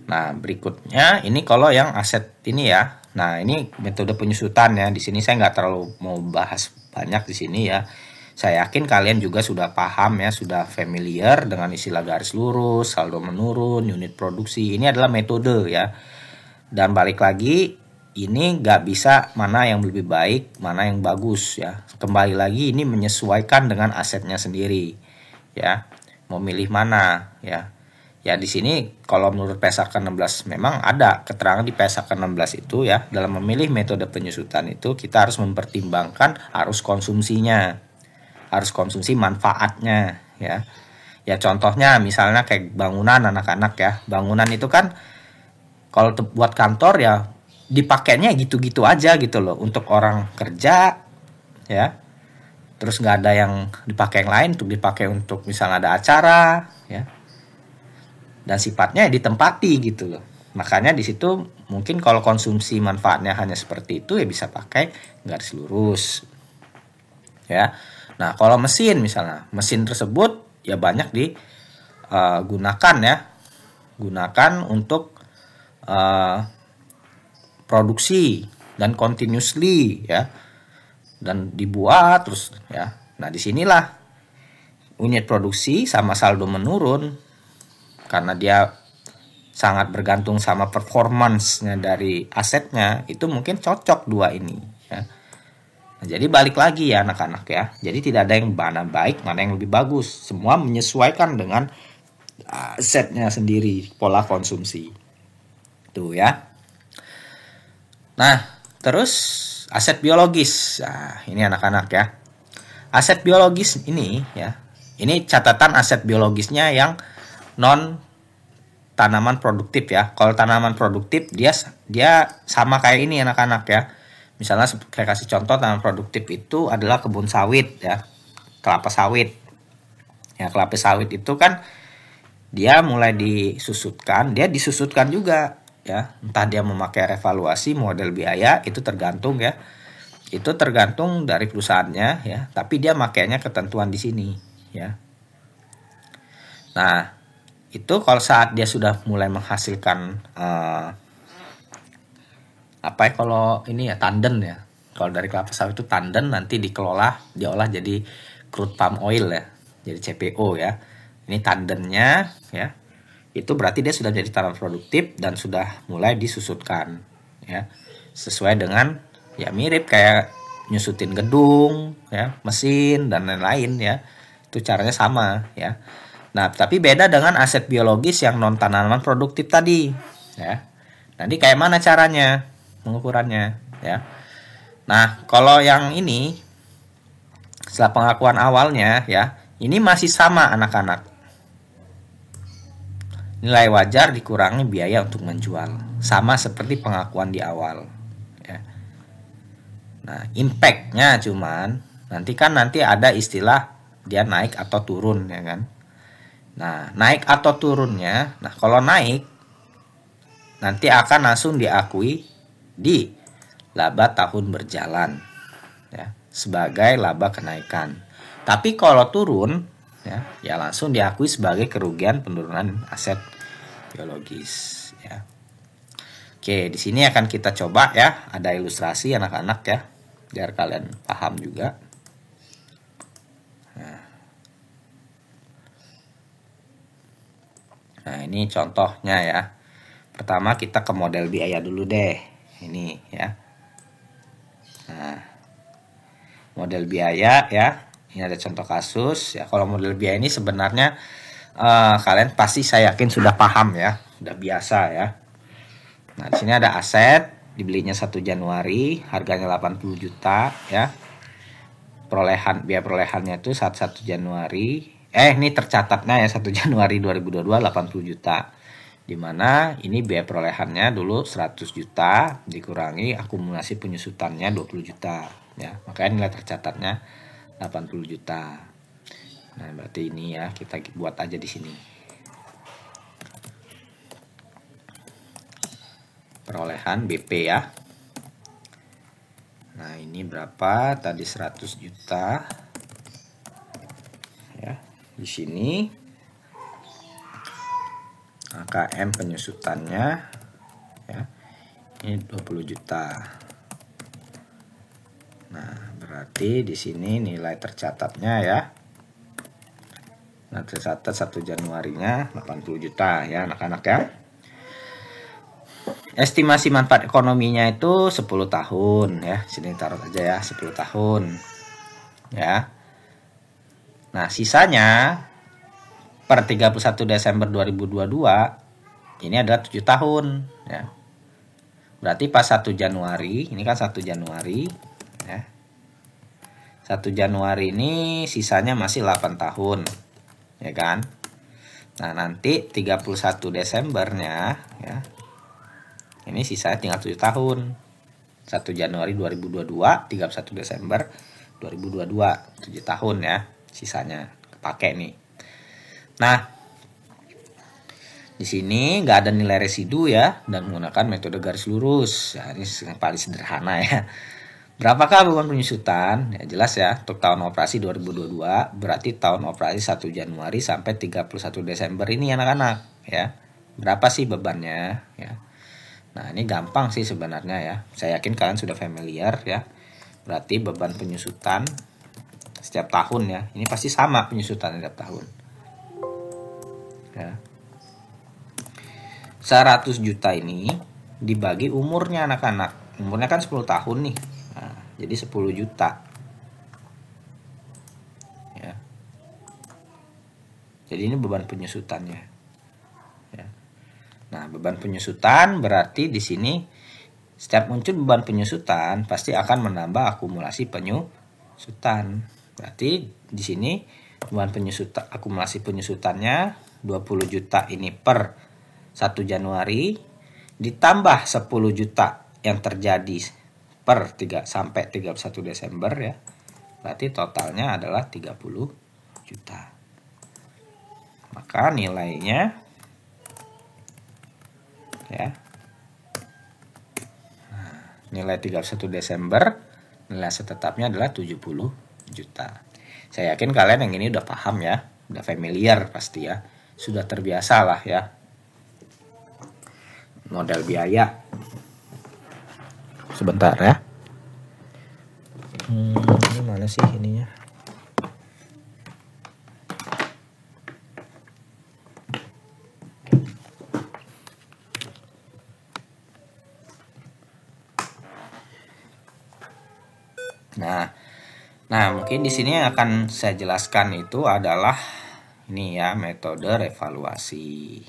Nah, berikutnya ini kalau yang aset ini ya. Nah, ini metode penyusutan ya. Di sini saya nggak terlalu mau bahas banyak di sini ya. Saya yakin kalian juga sudah paham ya, sudah familiar dengan istilah garis lurus, saldo menurun, unit produksi. Ini adalah metode ya. Dan balik lagi, ini nggak bisa mana yang lebih baik, mana yang bagus ya. Kembali lagi ini menyesuaikan dengan asetnya sendiri ya. Mau milih mana ya. Ya di sini kalau menurut PSAK 16 memang ada keterangan di PSAK 16 itu ya, dalam memilih metode penyusutan itu kita harus mempertimbangkan arus konsumsinya, harus konsumsi manfaatnya ya. Ya contohnya misalnya kayak bangunan anak-anak ya. Bangunan itu kan kalau buat kantor ya dipakainya gitu-gitu aja gitu loh, untuk orang kerja ya. Terus nggak ada yang dipakai yang lain, untuk dipakai untuk misalnya ada acara ya. Dan sifatnya ditempati gitu loh. Makanya di situ mungkin kalau konsumsi manfaatnya hanya seperti itu ya bisa pakai garis lurus ya. Nah, kalau mesin misalnya, mesin tersebut ya banyak digunakan ya. Gunakan untuk produksi dan continuously ya. Dan dibuat terus ya. Nah, disinilah unit produksi sama saldo menurun karena dia sangat bergantung sama performance-nya dari asetnya, itu mungkin cocok dua ini ya. Nah, jadi balik lagi ya anak-anak ya. Jadi tidak ada yang mana baik, mana yang lebih bagus. Semua menyesuaikan dengan asetnya sendiri, pola konsumsi. Tuh ya. Nah, terus aset biologis. Nah, ini anak-anak ya. Aset biologis ini ya. Ini catatan aset biologisnya yang non tanaman produktif ya. Kalau tanaman produktif dia sama kayak ini anak-anak ya. Misalnya saya kasih contoh, tanaman produktif itu adalah kebun sawit ya. Kelapa sawit. Ya, kelapa sawit itu kan dia mulai disusutkan, dia disusutkan juga ya. Entah dia memakai revaluasi model biaya, itu tergantung ya. Itu tergantung dari perusahaannya ya, tapi dia makainya ketentuan di sini ya. Nah, itu kalau saat dia sudah mulai menghasilkan apa ya, kalau ini ya tanden ya. Kalau dari kelapa sawit itu tanden, nanti diolah jadi crude palm oil ya. Jadi CPO ya. Ini tandennya ya. Itu berarti dia sudah jadi tanaman produktif dan sudah mulai disusutkan ya. Sesuai dengan ya mirip kayak nyusutin gedung ya, mesin dan lain-lain ya. Itu caranya sama ya. Nah, tapi beda dengan aset biologis yang non tanaman produktif tadi ya. Nanti kayak mana caranya pengukurannya ya. Nah, kalau yang ini setelah pengakuan awalnya ya, ini masih sama anak-anak. Nilai wajar dikurangi biaya untuk menjual, sama seperti pengakuan di awal ya. Nah, impact-nya cuman nanti ada istilah dia naik atau turun ya kan. Nah, naik atau turunnya, nah kalau naik nanti akan langsung diakui di laba tahun berjalan ya, sebagai laba kenaikan. Tapi kalau turun ya langsung diakui sebagai kerugian penurunan aset biologis ya. Oke, di sini akan kita coba ya, ada ilustrasi anak-anak ya, biar kalian paham juga. Nah, ini contohnya ya. Pertama kita ke model biaya dulu deh. Ini ya. Nah, model biaya ya. Ini ada contoh kasus ya. Kalau model biaya ini sebenarnya kalian pasti saya yakin sudah paham ya, sudah biasa ya. Nah, di sini ada aset dibelinya 1 Januari, harganya 80 juta ya. Biaya perolehannya itu 1 Januari. Ini tercatatnya ya 1 Januari 2022 80 juta. Dimana ini biaya perolehannya dulu 100 juta dikurangi akumulasi penyusutannya 20 juta ya. Makanya nilai tercatatnya 80 juta. Nah, berarti ini ya kita buat aja di sini. Perolehan BP ya. Nah, ini berapa? Tadi 100 juta. Ya, di sini AKM penyusutannya ya. Ini 20 juta. Nah, berarti di sini nilai tercatatnya ya. Nah, tercatat 1 Januarinya 80 juta ya anak-anak ya. Estimasi manfaat ekonominya itu 10 tahun ya. Sini taruh aja ya, 10 tahun. Ya. Nah, sisanya per 31 Desember 2022 ini adalah 7 tahun ya. Berarti pas 1 Januari, ini kan 1 Januari ya. 1 Januari ini sisanya masih 8 tahun. Ya kan? Nah, nanti 31 Desembernya ya. Ini sisanya tinggal 7 tahun. 1 Januari 2022, 31 Desember 2022, 7 tahun ya sisanya kepake nih. Nah, di sini nggak ada nilai residu ya dan menggunakan metode garis lurus. Ya, ini yang paling sederhana ya. Berapakah beban penyusutan? Ya jelas ya, untuk tahun operasi 2022 berarti tahun operasi 1 Januari sampai 31 Desember ini anak-anak ya. Berapa sih bebannya ya? Nah, ini gampang sih sebenarnya ya. Saya yakin kalian sudah familiar ya. Berarti beban penyusutan setiap tahun ya. Ini pasti sama penyusutan setiap tahun. Ya. 100 juta ini dibagi umurnya anak-anak. Umurnya kan 10 tahun nih. Nah, jadi 10 juta. Ya. Jadi ini beban penyusutannya. Nah, beban penyusutan berarti di sini setiap muncul beban penyusutan pasti akan menambah akumulasi penyusutan. Berarti di sini beban penyusutan akumulasi penyusutannya 20 juta ini per 1 Januari ditambah 10 juta yang terjadi per 3 sampai 31 Desember ya. Berarti totalnya adalah 30 juta. Maka nilainya ya. Nilai 31 Desember nilai aset tetapnya adalah 70 juta. Saya yakin kalian yang ini udah paham ya, udah familiar pasti ya. Sudah terbiasa lah ya. Modal biaya. Sebentar ya. Ini mana sih ininya? Nah, mungkin di sini akan saya jelaskan itu adalah ini ya, metode revaluasi.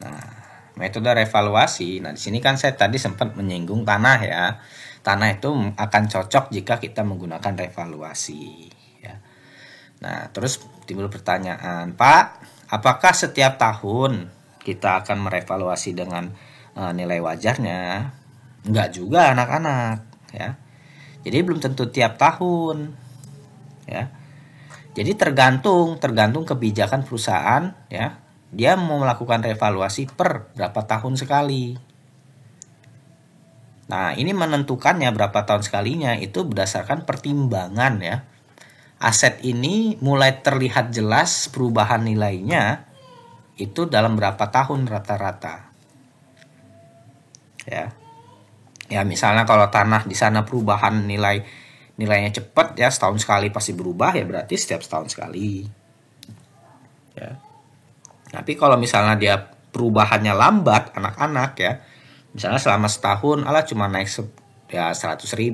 Nah, metode revaluasi. Nah, di sini kan saya tadi sempat menyinggung tanah ya. Tanah itu akan cocok jika kita menggunakan revaluasi ya. Nah, terus timbul pertanyaan, Pak, apakah setiap tahun kita akan merevaluasi dengan nilai wajarnya? Enggak juga anak-anak ya. Jadi belum tentu tiap tahun ya. Jadi tergantung kebijakan perusahaan ya. Dia mau melakukan revaluasi per berapa tahun sekali. Nah, ini menentukannya berapa tahun sekalinya itu berdasarkan pertimbangan ya. Aset ini mulai terlihat jelas perubahan nilainya itu dalam berapa tahun rata-rata. Ya. Ya misalnya kalau tanah di sana perubahan nilainya cepat ya, setahun sekali pasti berubah ya, berarti setiap setahun sekali. Ya. Tapi kalau misalnya dia perubahannya lambat anak-anak ya, misalnya selama setahun cuma naik ya 100.000,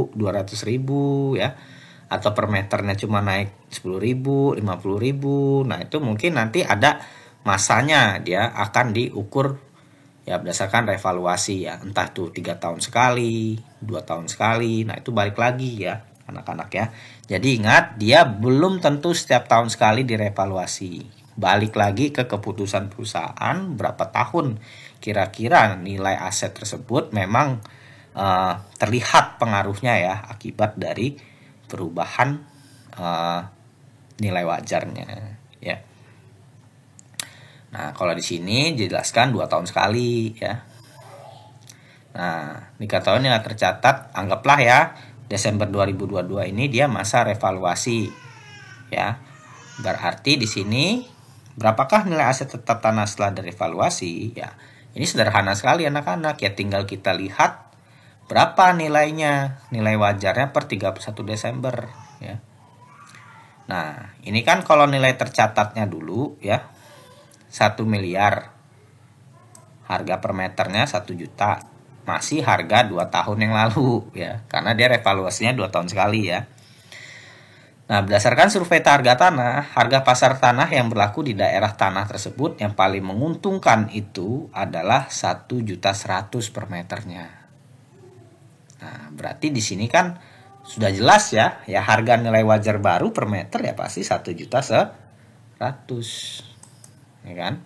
200.000 ya, atau per meternya cuma naik 10.000, 50.000. Nah itu mungkin nanti ada masanya dia akan diukur ya berdasarkan revaluasi ya, entah tuh 3 tahun sekali, 2 tahun sekali. Nah itu balik lagi ya anak-anak ya. Jadi ingat, dia belum tentu setiap tahun sekali direvaluasi. Balik lagi ke keputusan perusahaan berapa tahun kira-kira nilai aset tersebut memang terlihat pengaruhnya ya akibat dari perubahan nilai wajarnya ya. Nah, kalau di sini dijelaskan 2 tahun sekali ya. Nah, dikatakan nilai tercatat, anggaplah ya Desember 2022 ini dia masa revaluasi ya. Berarti di sini berapakah nilai aset tetap tanah setelah direvaluasi ya. Ini sederhana sekali anak-anak ya, tinggal kita lihat berapa nilainya, nilai wajarnya per 31 Desember ya. Nah, ini kan kalau nilai tercatatnya dulu ya 1 miliar. Harga per meternya 1 juta. Masih harga 2 tahun yang lalu ya, karena dia revaluasinya 2 tahun sekali ya. Nah, berdasarkan survei harga tanah, harga pasar tanah yang berlaku di daerah tanah tersebut yang paling menguntungkan itu adalah 1.100.000 per meternya. Nah, berarti di sini kan sudah jelas ya, ya harga nilai wajar baru per meter ya pasti 1.100.000. Ya kan?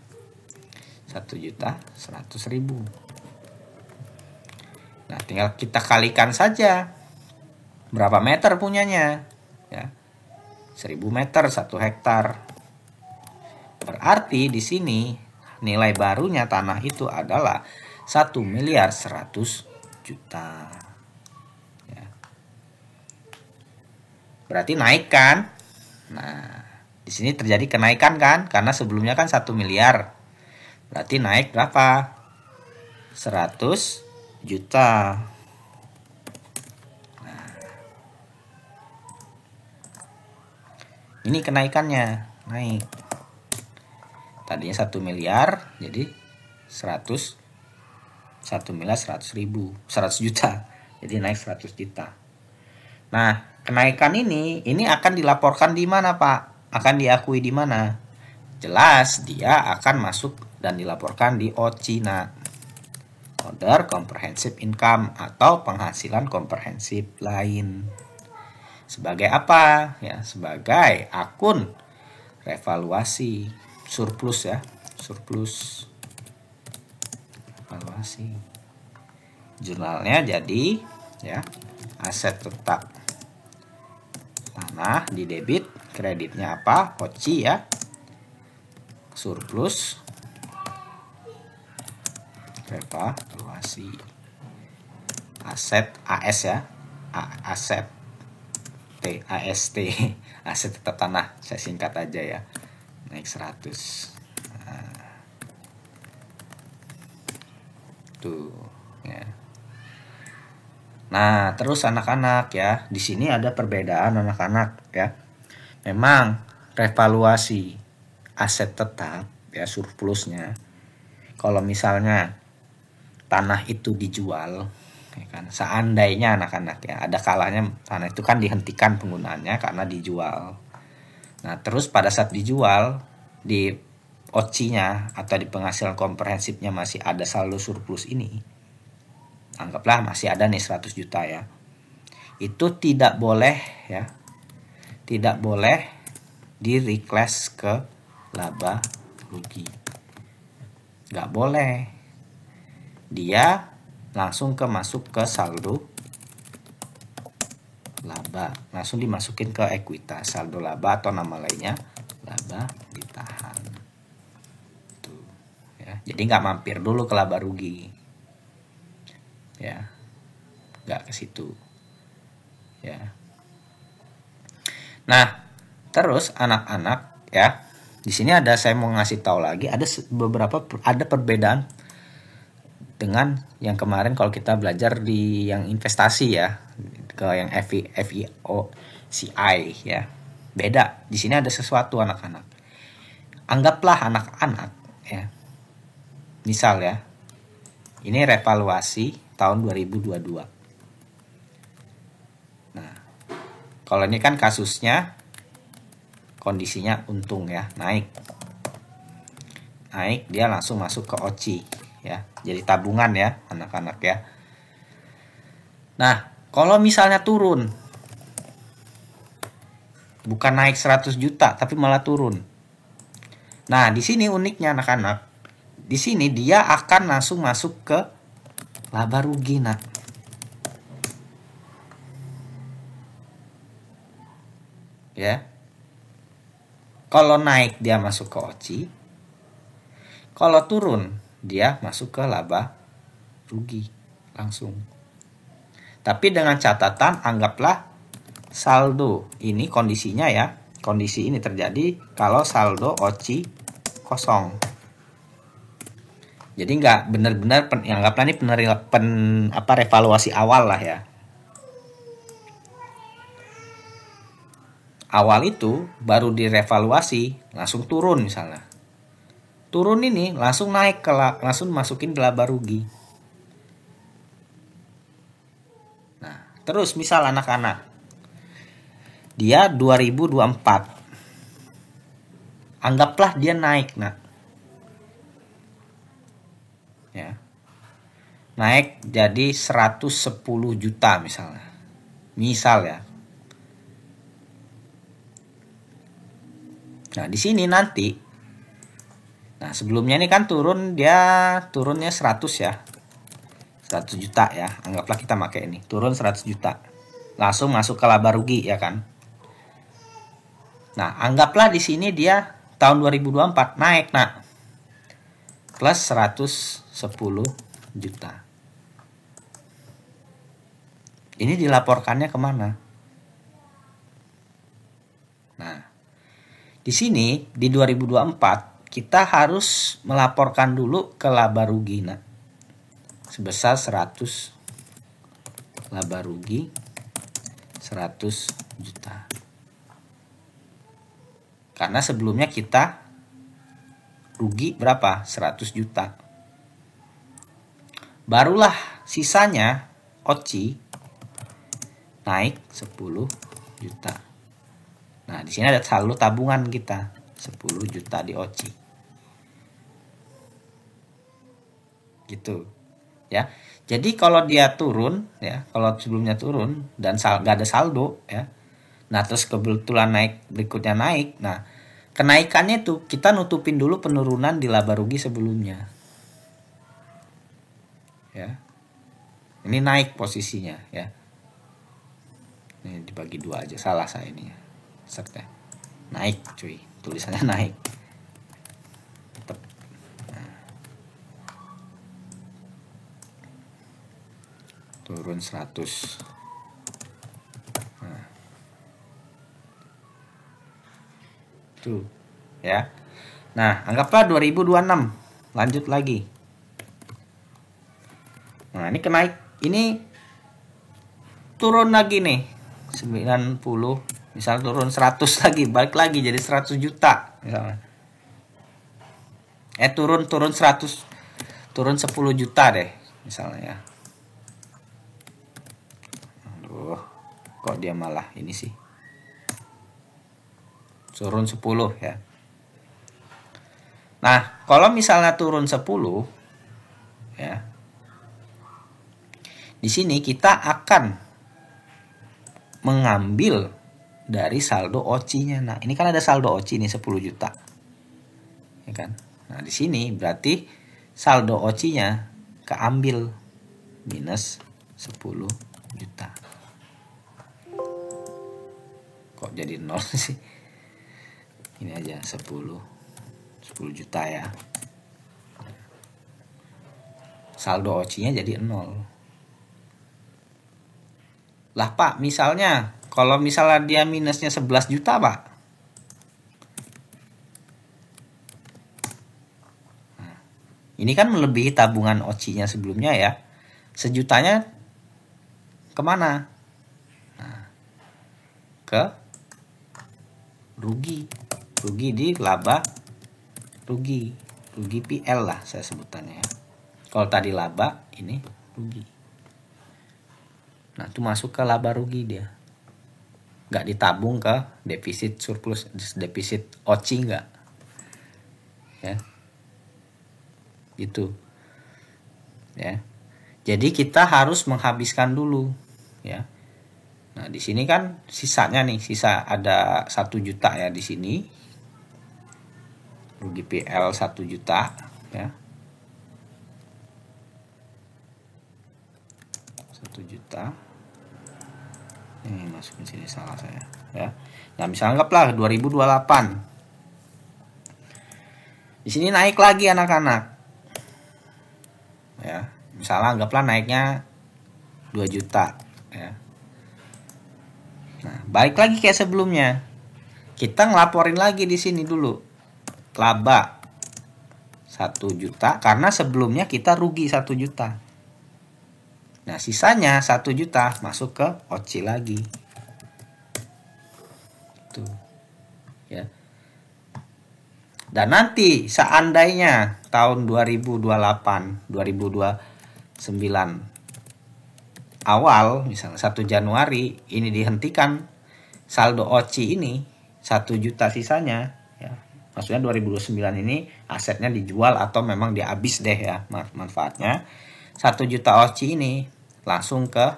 1.100.000. Nah, tinggal kita kalikan saja berapa meter punyanya ya. 1.000 meter 1 hektar. Berarti di sini nilai barunya tanah itu adalah 1.100.000.000 ya. Berarti naik kan? Nah, di sini terjadi kenaikan kan? Karena sebelumnya kan 1 miliar. Berarti naik berapa? 100 juta. Ini kenaikannya, naik. Tadinya 1 miliar, jadi 1 miliar 100.000, 100 juta. Jadi naik 100 juta. Nah, kenaikan ini akan dilaporkan di mana, Pak? Akan diakui di mana? Jelas, dia akan masuk dan dilaporkan di OCINA. Other Comprehensive Income atau penghasilan komprehensif lain. Sebagai apa? Ya, sebagai akun revaluasi surplus ya, surplus revaluasi. Jurnalnya jadi ya, aset tetap tanah di debit, kreditnya apa? OCI ya. Surplus revaluasi. Aset AS ya. Aset AST, aset tetap tanah, saya singkat aja ya, naik 100. Tuh ya. Nah, terus anak-anak ya, di sini ada perbedaan anak-anak ya. Memang revaluasi aset tetap ya, surplusnya, kalau misalnya tanah itu dijual ya kan, seandainya anak-anak ya, ada kalanya tanah itu kan dihentikan penggunaannya karena dijual. Nah, terus pada saat dijual di OCI-nya atau di penghasilan komprehensifnya masih ada saldo surplus ini, anggaplah masih ada nih 100 juta ya, itu tidak boleh ya, tidak boleh di reclass ke laba rugi, nggak boleh, dia langsung masuk ke saldo laba, langsung dimasukin ke ekuitas, saldo laba atau nama lainnya laba ditahan. Tuh, ya. Jadi nggak mampir dulu ke laba rugi, ya, nggak ke situ, ya. Nah, terus anak-anak ya, di sini saya mau ngasih tahu lagi, ada perbedaan dengan yang kemarin kalau kita belajar di yang investasi ya, ke yang FEOCI ya. Beda. Di sini ada sesuatu anak-anak. Anggaplah anak-anak ya. Misal ya. Ini revaluasi tahun 2022. Nah, kalau ini kan kasusnya kondisinya untung ya, naik. Naik, dia langsung masuk ke OCI ya, jadi tabungan ya anak-anak ya. Nah, kalau misalnya turun, bukan naik 100 juta tapi malah turun. Nah, di sini uniknya anak-anak, di sini dia akan langsung masuk ke laba rugi nak. Ya. Kalau naik dia masuk ke OCI. Kalau turun dia masuk ke laba rugi langsung. Tapi dengan catatan, anggaplah saldo ini kondisinya ya, kondisi ini terjadi kalau saldo OCI kosong. Jadi nggak benar-benar anggaplah ini revaluasi awal lah ya. Awal itu baru direvaluasi langsung turun misalnya. Turun ini langsung naik langsung masukin ke laba rugi. Nah, terus misal anak-anak dia 2024. Anggaplah dia naik, nak. Ya. Naik jadi 110 juta misalnya. Misal ya. Nah, di sini nanti sebelumnya ini kan turunnya 100 ya. 100 juta ya. Anggaplah kita pakai ini. Turun 100 juta. Langsung masuk ke laba rugi ya kan. Nah, anggaplah di sini dia tahun 2024 naik, nak. Plus 110 juta. Ini dilaporkannya kemana? Nah, di sini di 2024 kita harus melaporkan dulu ke laba rugi, nah. Sebesar 100 laba rugi 100 juta. Karena sebelumnya kita rugi berapa? 100 juta. Barulah sisanya OCI naik 10 juta. Nah, di sini ada saldo tabungan kita 10 juta di OCI. Gitu. Ya. Jadi kalau dia turun ya, kalau sebelumnya turun dan nggak ada saldo ya. Nah, terus kebetulan naik, berikutnya naik. Nah, kenaikannya itu kita nutupin dulu penurunan di laba rugi sebelumnya. Ya. Ini naik posisinya ya. Ini dibagi 2 aja, salah saya ini ya. Serta naik cuy, tulisannya naik. Nah. Turun 100. Nah. Tuh ya. Nah, anggaplah 2026. Lanjut lagi. Nah, ini ini turun lagi nih. 90, misal turun 100 lagi, balik lagi jadi 100 juta misalnya. Turun 100, turun 10 juta deh misalnya ya. Aduh, kok dia malah ini sih. Turun 10 ya. Nah, kalau misalnya turun 10 ya. Di sini kita akan mengambil dari saldo OCI-nya. Nah, ini kan ada saldo OCI nih 10 juta. Ya kan? Nah, di sini berarti saldo OCI-nya keambil minus 10 juta. Kok jadi 0 sih? Ini aja 10 juta ya. Saldo OCI-nya jadi 0. Lah Pak, misalnya kalau misalnya dia minusnya 11 juta Pak. Nah, ini kan melebihi tabungan OCI-nya sebelumnya ya. Sejutanya kemana? Nah, ke rugi. Rugi di laba rugi. Rugi PL lah saya sebutannya ya. Kalau tadi laba, ini rugi. Nah, itu masuk ke laba rugi dia. Nggak ditabung ke defisit surplus, defisit OCI nggak. Ya. Gitu. Ya. Jadi kita harus menghabiskan dulu. Ya. Nah, di sini kan sisanya nih, sisa ada 1 juta ya di sini. Rugi PL 1 juta. Ya. 1 juta. Ini masukin sini salah saya ya. Nah, misalnya anggaplah 2028. Di sini naik lagi anak-anak. Ya, misalnya anggaplah naiknya 2 juta ya. Nah, balik lagi kayak sebelumnya. Kita ngelaporin lagi di sini dulu. Laba 1 juta karena sebelumnya kita rugi 1 juta. Nah, sisanya 1 juta masuk ke OCI lagi. Tuh. Ya. Dan nanti seandainya tahun 2028, 2029 awal, misalnya 1 Januari ini dihentikan saldo OCI ini 1 juta sisanya, ya. Maksudnya 2029 ini asetnya dijual atau memang dihabis deh ya manfaatnya. 1 juta OCI ini langsung ke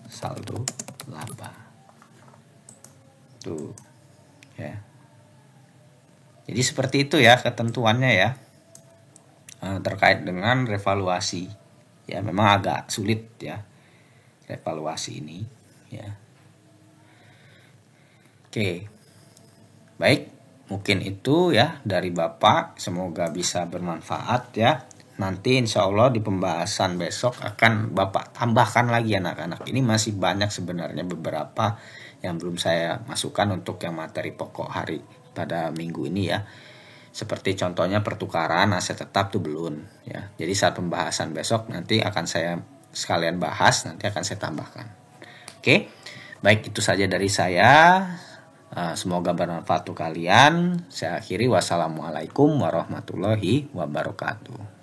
saldo laba. Tuh. Ya. Jadi seperti itu ya ketentuannya ya. Terkait dengan revaluasi. Ya, memang agak sulit ya revaluasi ini ya. Oke. Baik, mungkin itu ya dari Bapak, semoga bisa bermanfaat ya. Nanti insya Allah di pembahasan besok akan Bapak tambahkan lagi anak-anak. Ini masih banyak sebenarnya beberapa yang belum saya masukkan untuk yang materi pokok hari pada minggu ini ya. Seperti contohnya pertukaran aset tetap tuh belum ya. Jadi saat pembahasan besok nanti akan saya sekalian bahas, nanti akan saya tambahkan. Oke, baik itu saja dari saya. Semoga bermanfaat untuk kalian. Saya akhiri, wassalamualaikum warahmatullahi wabarakatuh.